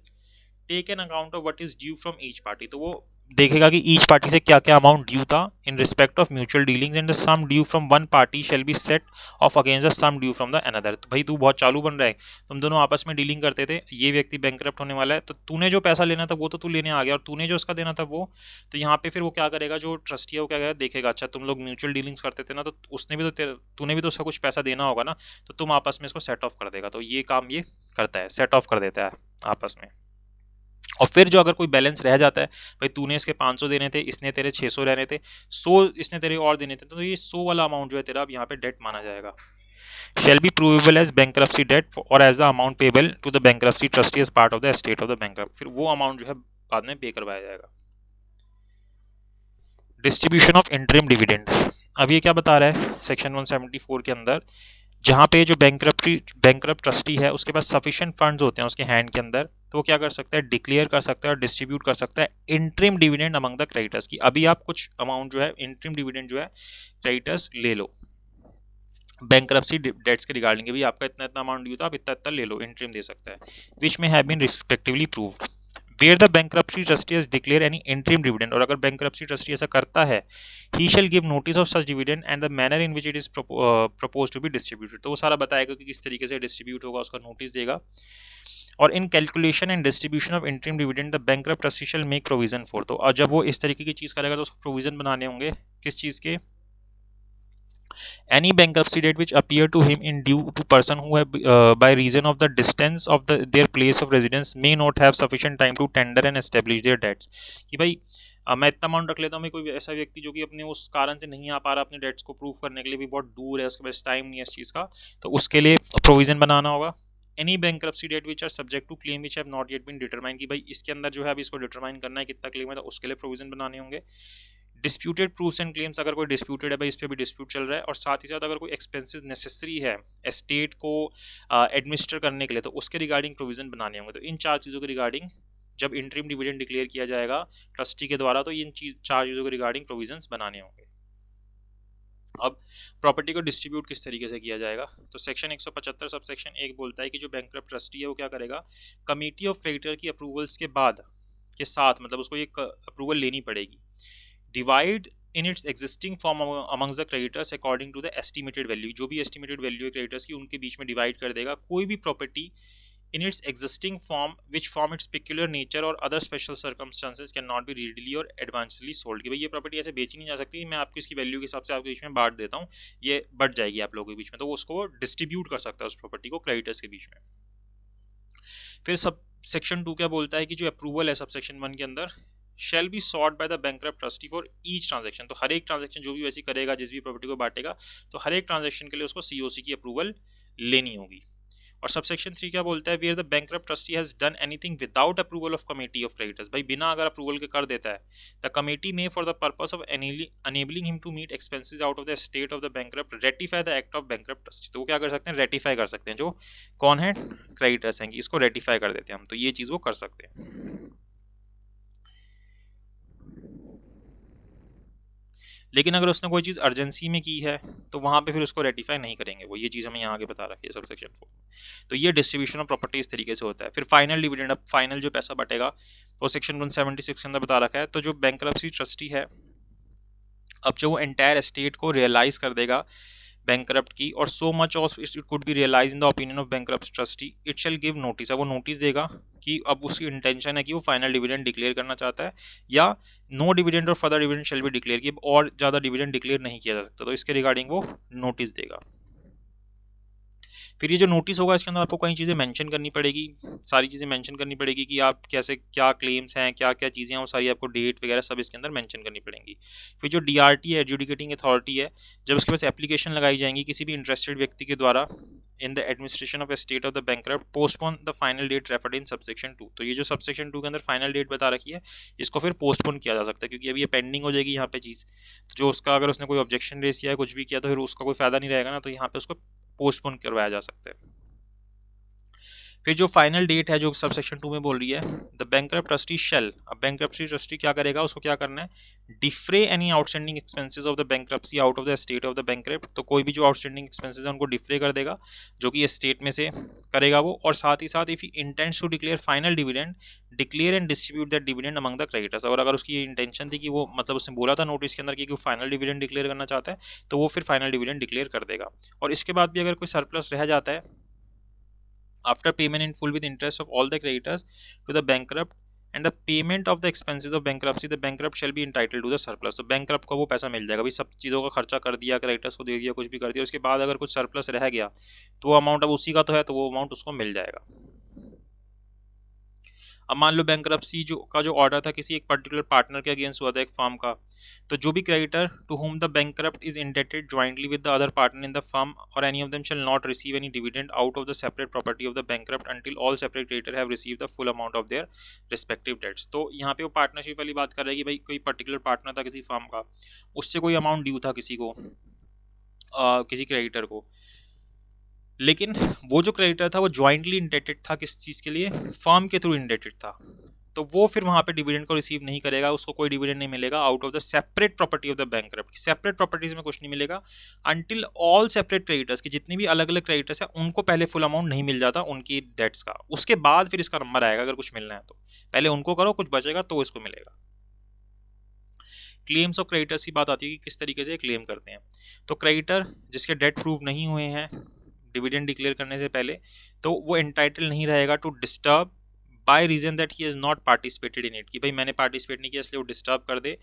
take an account of what is due from each party, तो वो देखेगा कि ईच पार्टी से क्या क्या अमाउंट ड्यू था in respect of mutual dealings, and the sum due from one party shall be set off against the sum due from the another. तो भाई तू बहुत चालू बन रहा है, तुम दोनों आपस में डीलिंग करते थे, ये व्यक्ति बैंकरप्ट होने वाला है, तो तूने जो पैसा लेना था वो तो तू लेने आ गया, और तूने जो उसका देना था वो, तो यहाँ पे फिर वो क्या करेगा, जो ट्रस्टी है वो क्या करेगा, देखेगा अच्छा तुम लोग म्यूचुअल डीलिंग्स करते थे ना, तो उसने भी तो तूने भी तो उसका कुछ पैसा देना होगा ना, तो तुम आपस में इसको सेट ऑफ कर देगा। तो ये काम ये करता है, सेट ऑफ कर देता है आपस में। और फिर जो अगर कोई बैलेंस रह जाता है, भाई तूने इसके 500 देने थे, इसने तेरे 600 रहने थे, 100 इसने तेरे और देने थे, तो ये 100 वाला अमाउंट जो है तेरा अब यहाँ पे डेट माना जाएगा। Shall be provable as bankruptcy debt or as the amount payable to the bankruptcy trustee as part of the estate of the bankrupt, फिर वो अमाउंट जो है बाद में पे करवाया जाएगा। डिस्ट्रीब्यूशन ऑफ इंटरिम डिविडेंड, अब ये क्या बता रहा है सेक्शन 174 के अंदर, जहाँ पे जो बैंकरप्ट ट्रस्टी है उसके पास सफिशिएंट फंड्स होते हैं उसके हैंड के अंदर, तो वो क्या कर सकता है, डिक्लेयर कर सकता है और डिस्ट्रीब्यूट कर सकता है interim dividend among the creditors की। अभी आप कुछ अमाउंट जो है इंटरिम डिविडेंड जो है क्रेडिटर्स ले लो बैंकरप्सी डेट्स के रिगार्डिंग, भी आपका इतना इतना अमाउंट ड्यू था, आप इतना इतना ले लो, इंटरिम दे सकता है, which may have been respectively proved where the bankruptcy trustee has declare any interim dividend, or अगर बैंकरप्सी ट्रस्टी ऐसा करता है, he shall give notice of such dividend and the manner in which it is propose to be distributed, तो वो सारा बताएगा कि किस तरीके से डिस्ट्रीब्यूट होगा, उसका नोटिस देगा। और इन calculation and distribution of interim dividend the bankrupt trustee shell make provision for, तो जब वो इस तरीके की चीज़ करेगा तो उसको प्रोविजन बनाने होंगे किस चीज़ के, any bankruptcy debt which appear to him in due to person who have by reason of the distance of their place of residence may not have sufficient time to tender and establish their debts, कि भाई मैं इतना amount रख लेता हूँ, मैं कोई ऐसा व्यक्ति जो कि अपने उस कारण से नहीं आ पा रहा अपने डेट्स को प्रूव करने के लिए, भी बहुत दूर है, उसके पास टाइम नहीं है इस चीज़ का, तो उसके लिए प्रोविजन बनाना होगा। Any bankruptcy debt which are subject to claim which have not yet been determine, कि भाई इसके अंदर जो है अभी इसको डिटरमाइन करना है कितना क्लेम है, तो उसके लिए प्रोविजन बनाने होंगे। डिस्प्यूटेड प्रूफ्स एंड क्लेम्स, अगर कोई डिस्प्यूटेड है भाई, इस पर भी डिस्प्यूट चल रहा है, और साथ ही साथ अगर कोई एक्सपेंसेस नेसेसरी है एस्टेट को एडमिनिस्टर करने के लिए, तो उसके रिगार्डिंग प्रोविजन बनाने होंगे। तो इन चार चीज़ों के रिगार्डिंग जब इंटरिम डिविडेंड डिक्लेयर किया जाएगा ट्रस्टी के द्वारा, तो इन चार चीज़ों के रिगार्डिंग प्रोविजंस बनाने होंगे। अब प्रॉपर्टी को डिस्ट्रीब्यूट किस तरीके से किया जाएगा, तो सेक्शन 175 सब सेक्शन 1 बोलता है कि जो बैंकरप्ट ट्रस्टी है वो क्या करेगा, कमेटी ऑफ क्रेडिटर की अप्रूवल्स के बाद के साथ, मतलब उसको एक अप्रूवल लेनी पड़ेगी, divide in its existing form amongst the creditors according to the estimated value, जो भी एस्टिमेटेड वैल्यू है क्रेडिटर्स की उनके बीच में डिवाइड कर देगा। कोई भी property in its existing form which form its peculiar nature or other special circumstances can not be readily or advantageously sold, कि भाई ये प्रॉपर्टी ऐसे बेची नहीं जा सकती, मैं आपको इसकी वैल्यू के हिसाब से आपके बीच में बांट देता हूँ, ये बढ़ जाएगी आप लोगों के बीच में, तो वो उसको डिस्ट्रीब्यूट कर सकता है उस प्रॉपर्टी को क्रेडिटर्स के बीच में। फिर सब सेक्शन 2 क्या बोलता है कि जो अप्रूवल है सब सेक्शन 1 के अंदर, shall be sought bye the bankrupt trustee for each transaction, तो हर एक ट्रांजेक्शन जो भी वैसी करेगा जिस भी प्रॉपर्टी को बांटेगा, तो हर एक ट्रांजेक्शन के लिए उसको सीओसी की अप्रूवल लेनी होगी। और सबसेक्शन 3 क्या बोलता है, where the bankrupt trustee has done anything without approval of committee of creditors, भाई बिना अगर अप्रूवल के कर देता है, the committee may for the purpose of enabling him to meet expenses out of the state of the bankrupt ratify the act of bankrupt trustee, तो वो क्या कर सकते हैं, रेटिफाई कर सकते हैं, जो कौन है क्रेडिटर्स हैं, इसको रेटिफाई कर देते हैं हम, तो ये चीज़ वो कर सकते हैं। लेकिन अगर उसने कोई चीज़ अर्जेंसी में की है तो वहाँ पे फिर उसको रेटिफाई नहीं करेंगे, वो ये चीज़ हमें यहाँ आगे बता रखी है सब सेक्शन 4। तो ये डिस्ट्रीब्यूशन ऑफ प्रॉपर्टी इस तरीके से होता है। फिर फाइनल डिविडेंड, अब फाइनल जो पैसा बटेगा वो सेक्शन 176 के अंदर बता रखा है। तो जो बैंकरप्सी ट्रस्टी है, अब जो वो एंटायर एस्टेट को रियलाइज़ कर देगा बैंकरप्ट की, और so much of it could be realize in the opinion of bankrupt trustee, it shall give notice, अब वो नोटिस देगा कि अब उसकी इंटेंशन है कि वो फाइनल डिविडेंड डिक्लेयर करना चाहता है, या नो डिविडेंड और further dividend shall be declare, कि और ज़्यादा डिविडेंड डिक्लेयर नहीं किया जा सकता, तो इसके रिगार्डिंग वो नोटिस देगा। फिर ये जो नोटिस होगा इसके अंदर आपको कई चीज़ें मेंशन करनी पड़ेगी, सारी चीज़ें मेंशन करनी पड़ेगी कि आप कैसे क्या क्लेम्स हैं, क्या क्या चीज़ें हैं, वो सारी आपको डेट वगैरह सब इसके अंदर मेंशन करनी पड़ेंगी। फिर जो डीआरटी है, एडजुडिकेटिंग अथॉरिटी है, जब उसके पास एप्लीकेशन लगाई जाएंगी किसी भी इंटरेस्टेड व्यक्ति के द्वारा in the administration of state of the bankrupt, postpone the final date referred in subsection 2, तो ये जो सबसेक्शन 2 के अंदर फाइनल डेट बता रखी है इसको फिर पोस्टपोन किया जा सकता है, क्योंकि अभी ये पेंडिंग हो जाएगी यहाँ पे चीज़, तो जो उसका अगर उसने कोई ऑब्जेक्शन रेस किया है, कुछ भी किया, तो फिर उसका कोई फायदा नहीं रहेगा ना, तो यहाँ पे उसको पोस्टपोन करवाया जा सकता है। फिर जो फाइनल डेट है जो सब सेक्शन 2 में बोल रही है, द बैंकरप्ट ट्रस्टी शेल, अब बैंकरप्सी ट्रस्टी क्या करेगा, उसको क्या करना है, defray any outstanding expenses of the bankruptcy out of the estate of the bankrupt, तो कोई भी जो आउटस्टैंडिंग एक्सपेंसेस है उनको डिफ्रे कर देगा, जो कि एस्टेट में से करेगा वो, और साथ ही साथ if he intends to declare final dividend, declare and distribute that dividend among the creditors, और अगर उसकी इंटेंशन थी कि वो मतलब उसने बोला था नोटिस के अंदर कि वो फाइनल डिविडेंड डिक्लेयर करना चाहता है, तो वो फिर फाइनल डिविडेंड डिक्लेयर कर देगा। और इसके बाद भी अगर कोई सरप्लस रह जाता है, after payment in full with interest of all the creditors to the bankrupt and the payment of the expenses of bankruptcy, the bankrupt shall be entitled to the surplus, तो bankrupt को वो पैसा मिल जाएगा, भाई सब चीज़ों का खर्चा कर दिया, क्रेडिटर्स को दे दिया, कुछ भी कर दिया, उसके बाद अगर कुछ सरप्लस रह गया तो वो अमाउंट अब उसी का तो है, तो वो अमाउंट उसको मिल जाएगा। अब मान लो बैंकरप्सी जो ऑर्डर था किसी एक पर्टिकुलर पार्टनर के अगेंस्ट हुआ था एक फर्म का, तो जो भी creditor to whom the bankrupt is indebted jointly with the other partner in the firm or any of them shall not receive any dividend out of the separate property of the bankrupt until all separate creditor have receive the full amount of their respective debts. तो यहाँ पे वो partnership वाली बात कर रहा है कि भाई कोई पर्टिकुलर पार्टनर था किसी फर्म का, उससे कोई अमाउंट ड्यू था किसी को, किसी क्रेडिटर को, लेकिन वो जो क्रेडिटर था वो ज्वाइंटली इंडेटेड था किस चीज़ के लिए, फर्म के थ्रू इंडेटेड था, तो वो फिर वहाँ पे डिविडेंड को रिसीव नहीं करेगा, उसको कोई डिविडेंड नहीं मिलेगा out of the separate property of the bankrupt, separate properties में कुछ नहीं मिलेगा अंटिल ऑल सेपरेट क्रेडिटर्स की जितने भी अलग अलग क्रेडिटर्स हैं उनको पहले फुल अमाउंट नहीं मिल जाता उनकी डेट्स का, उसके बाद फिर इसका नंबर आएगा अगर कुछ मिलना है तो, पहले उनको करो, कुछ बचेगा तो इसको मिलेगा। क्लेम्स ऑफ क्रेडिटर्स की बात आती है कि किस तरीके से क्लेम करते हैं, तो क्रेडिटर जिसके डेट प्रूव नहीं हुए हैं डिविडेंड डिक्लेयर करने से पहले, तो वो एंटाइटल नहीं रहेगा to disturb by reason that he has not participated in it, कि भाई मैंने पार्टिसिपेट नहीं किया इसलिए वो डिस्टर्ब कर दे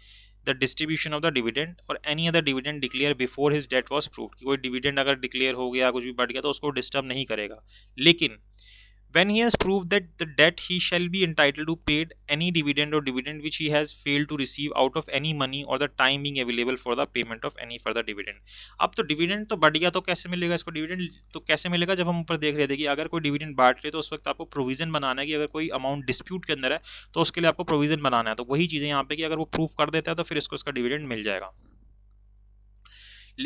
the distribution of the dividend or any other dividend declare before his debt was proved, कि कोई डिविडेंड अगर डिक्लेयर हो गया कुछ भी बढ़ गया तो उसको डिस्टर्ब नहीं करेगा, लेकिन when he has proved that the debt he shall be entitled to paid any dividend or dividend which he has failed to receive out of any money or the time being available for the payment of any further dividend। अब तो dividend तो बढ़ गया तो कैसे मिलेगा इसको dividend, तो कैसे मिलेगा, जब हम ऊपर देख रहे थे कि अगर कोई डिविडेंड बांट रहे तो उस वक्त आपको प्रोविजन बनाना है कि अगर कोई अमाउंट डिस्प्यूट के अंदर है तो उसके लिए आपको प्रोविजन बनाना है, तो वही चीज़ें यहाँ पे कि अगर वो प्रूव कर देता है तो फिर इसको इसका डिविडेंड मिल जाएगा।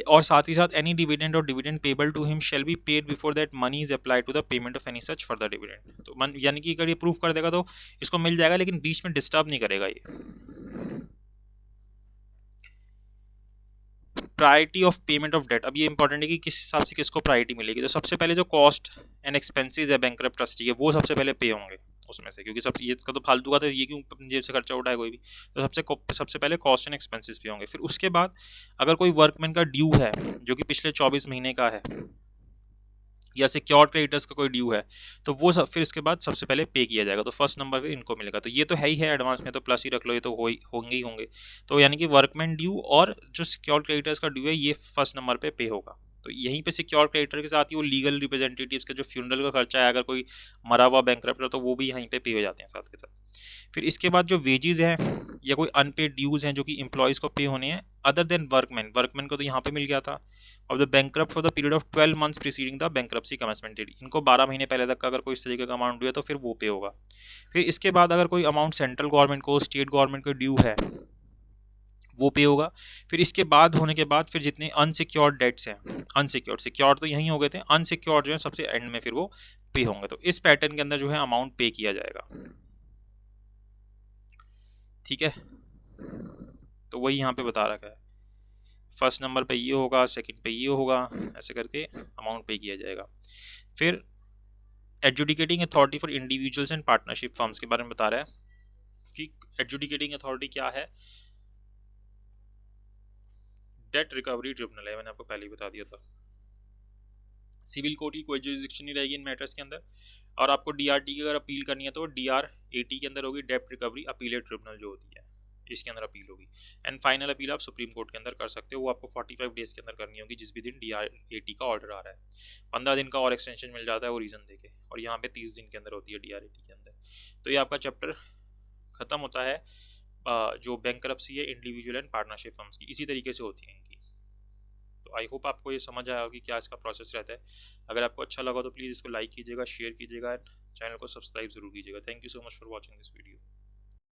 और साथ ही साथ एनी डिविडेंड और dividend payable to him shall be paid before that money is applied to the payment of any such further dividend, तो यानी कि अगर ये प्रूफ कर देगा तो इसको मिल जाएगा लेकिन बीच में डिस्टर्ब नहीं करेगा ये। Priority of payment of debt, अब ये इंपॉर्टेंट है कि किस हिसाब से किसको प्रायोरिटी मिलेगी, तो सबसे पहले जो कॉस्ट एंड एक्सपेंसेस है बैंकरप्ट ट्रस्टी के वो सबसे पहले पे होंगे उसमें से, क्योंकि सब ये इसका तो फालतू का था, ये क्यों अपनी जेब से खर्चा उठाए कोई भी, तो सबसे पहले कॉस्ट एंड एक्सपेंसेस पे होंगे। फिर उसके बाद अगर कोई वर्कमैन का ड्यू है जो कि पिछले 24 महीने का है या सिक्योर्ड क्रेडिटर्स का कोई ड्यू है तो वो सब फिर इसके बाद सबसे पहले पे किया जाएगा, तो फर्स्ट नंबर पे इनको मिलेगा, तो ये तो है ही है एडवांस में, तो प्लस ही रख लो, ये तो होंगे ही होंगे, तो यानी कि वर्कमैन ड्यू और जो सिक्योर्ड क्रेडिटर्स का ड्यू है ये फर्स्ट नंबर पे होगा। तो यहीं पे सिक्योर क्रेडिटर के साथ ही वो लीगल रिप्रेजेंटेटिव्स का जो फ्यूनरल का खर्चा है, अगर कोई मरा हुआ बैंकरप्ट है तो वो भी यहीं पे हो जाते हैं साथ के साथ। फिर इसके बाद जो वेजेस हैं या कोई अनपेड ड्यूज हैं जो कि एम्प्लॉयज़ को पे होने हैं अदर देन वर्कमैन को तो यहाँ पे मिल गया था, और the bankrupt for the period of 12 months preceding the bankruptcy commencement date, इनको 12 महीने पहले तक का अगर कोई इस तरीके का अमाउंट ड्यू है तो फिर वो पे होगा। फिर इसके बाद अगर कोई अमाउंट सेंट्रल गवर्नमेंट को स्टेट गवर्नमेंट को ड्यू है वो पे होगा। फिर इसके बाद होने के बाद फिर जितने अनसिक्योर्ड डेट्स हैं, सिक्योर्ड तो यहीं हो गए थे, अनसिक्योर्ड जो है सबसे एंड में फिर वो पे होंगे, तो इस पैटर्न के अंदर जो है अमाउंट पे किया जाएगा। ठीक है, तो वही यहाँ पे बता रखा है, फर्स्ट नंबर पे ये होगा, सेकंड पे ये होगा, ऐसे करके अमाउंट पे किया जाएगा। फिर adjudicating authority for individuals and partnership firms के बारे में बता रहा है कि एडजुडिकेटिंग अथॉरिटी क्या है, डेट रिकवरी ट्रिब्यूनल है, मैंने आपको पहले ही बता दिया था। सिविल कोर्ट की कोई जुरिस्डिक्शन नहीं रहेगी इन मैटर्स के अंदर, और आपको डीआरटी की अगर अपील करनी है तो डीआरएटी के अंदर होगी, डेट रिकवरी अपीलेट ट्रिब्यूनल जो होती है इसके अंदर अपील होगी, एंड फाइनल अपील आप सुप्रीम कोर्ट के अंदर कर सकते हो, वो आपको 45 डेज के अंदर करनी होगी जिस भी दिन डीआरएटी का ऑर्डर आ रहा है। 15 दिन का और एक्सटेंशन मिल जाता है वो रीज़न देके, और यहाँ पे 30 दिन के अंदर होती है डीआरएटी के अंदर। तो ये आपका चैप्टर खत्म होता है, जो बैंकरप्सी है इंडिविजुअल एंड पार्टनरशिप फर्म्स की इसी तरीके से होती है इनकी। तो आई होप आपको ये समझ आया कि क्या इसका प्रोसेस रहता है। अगर आपको अच्छा लगा तो प्लीज़ इसको लाइक कीजिएगा, शेयर कीजिएगा, चैनल को सब्सक्राइब जरूर कीजिएगा। Thank you so much for watching this video.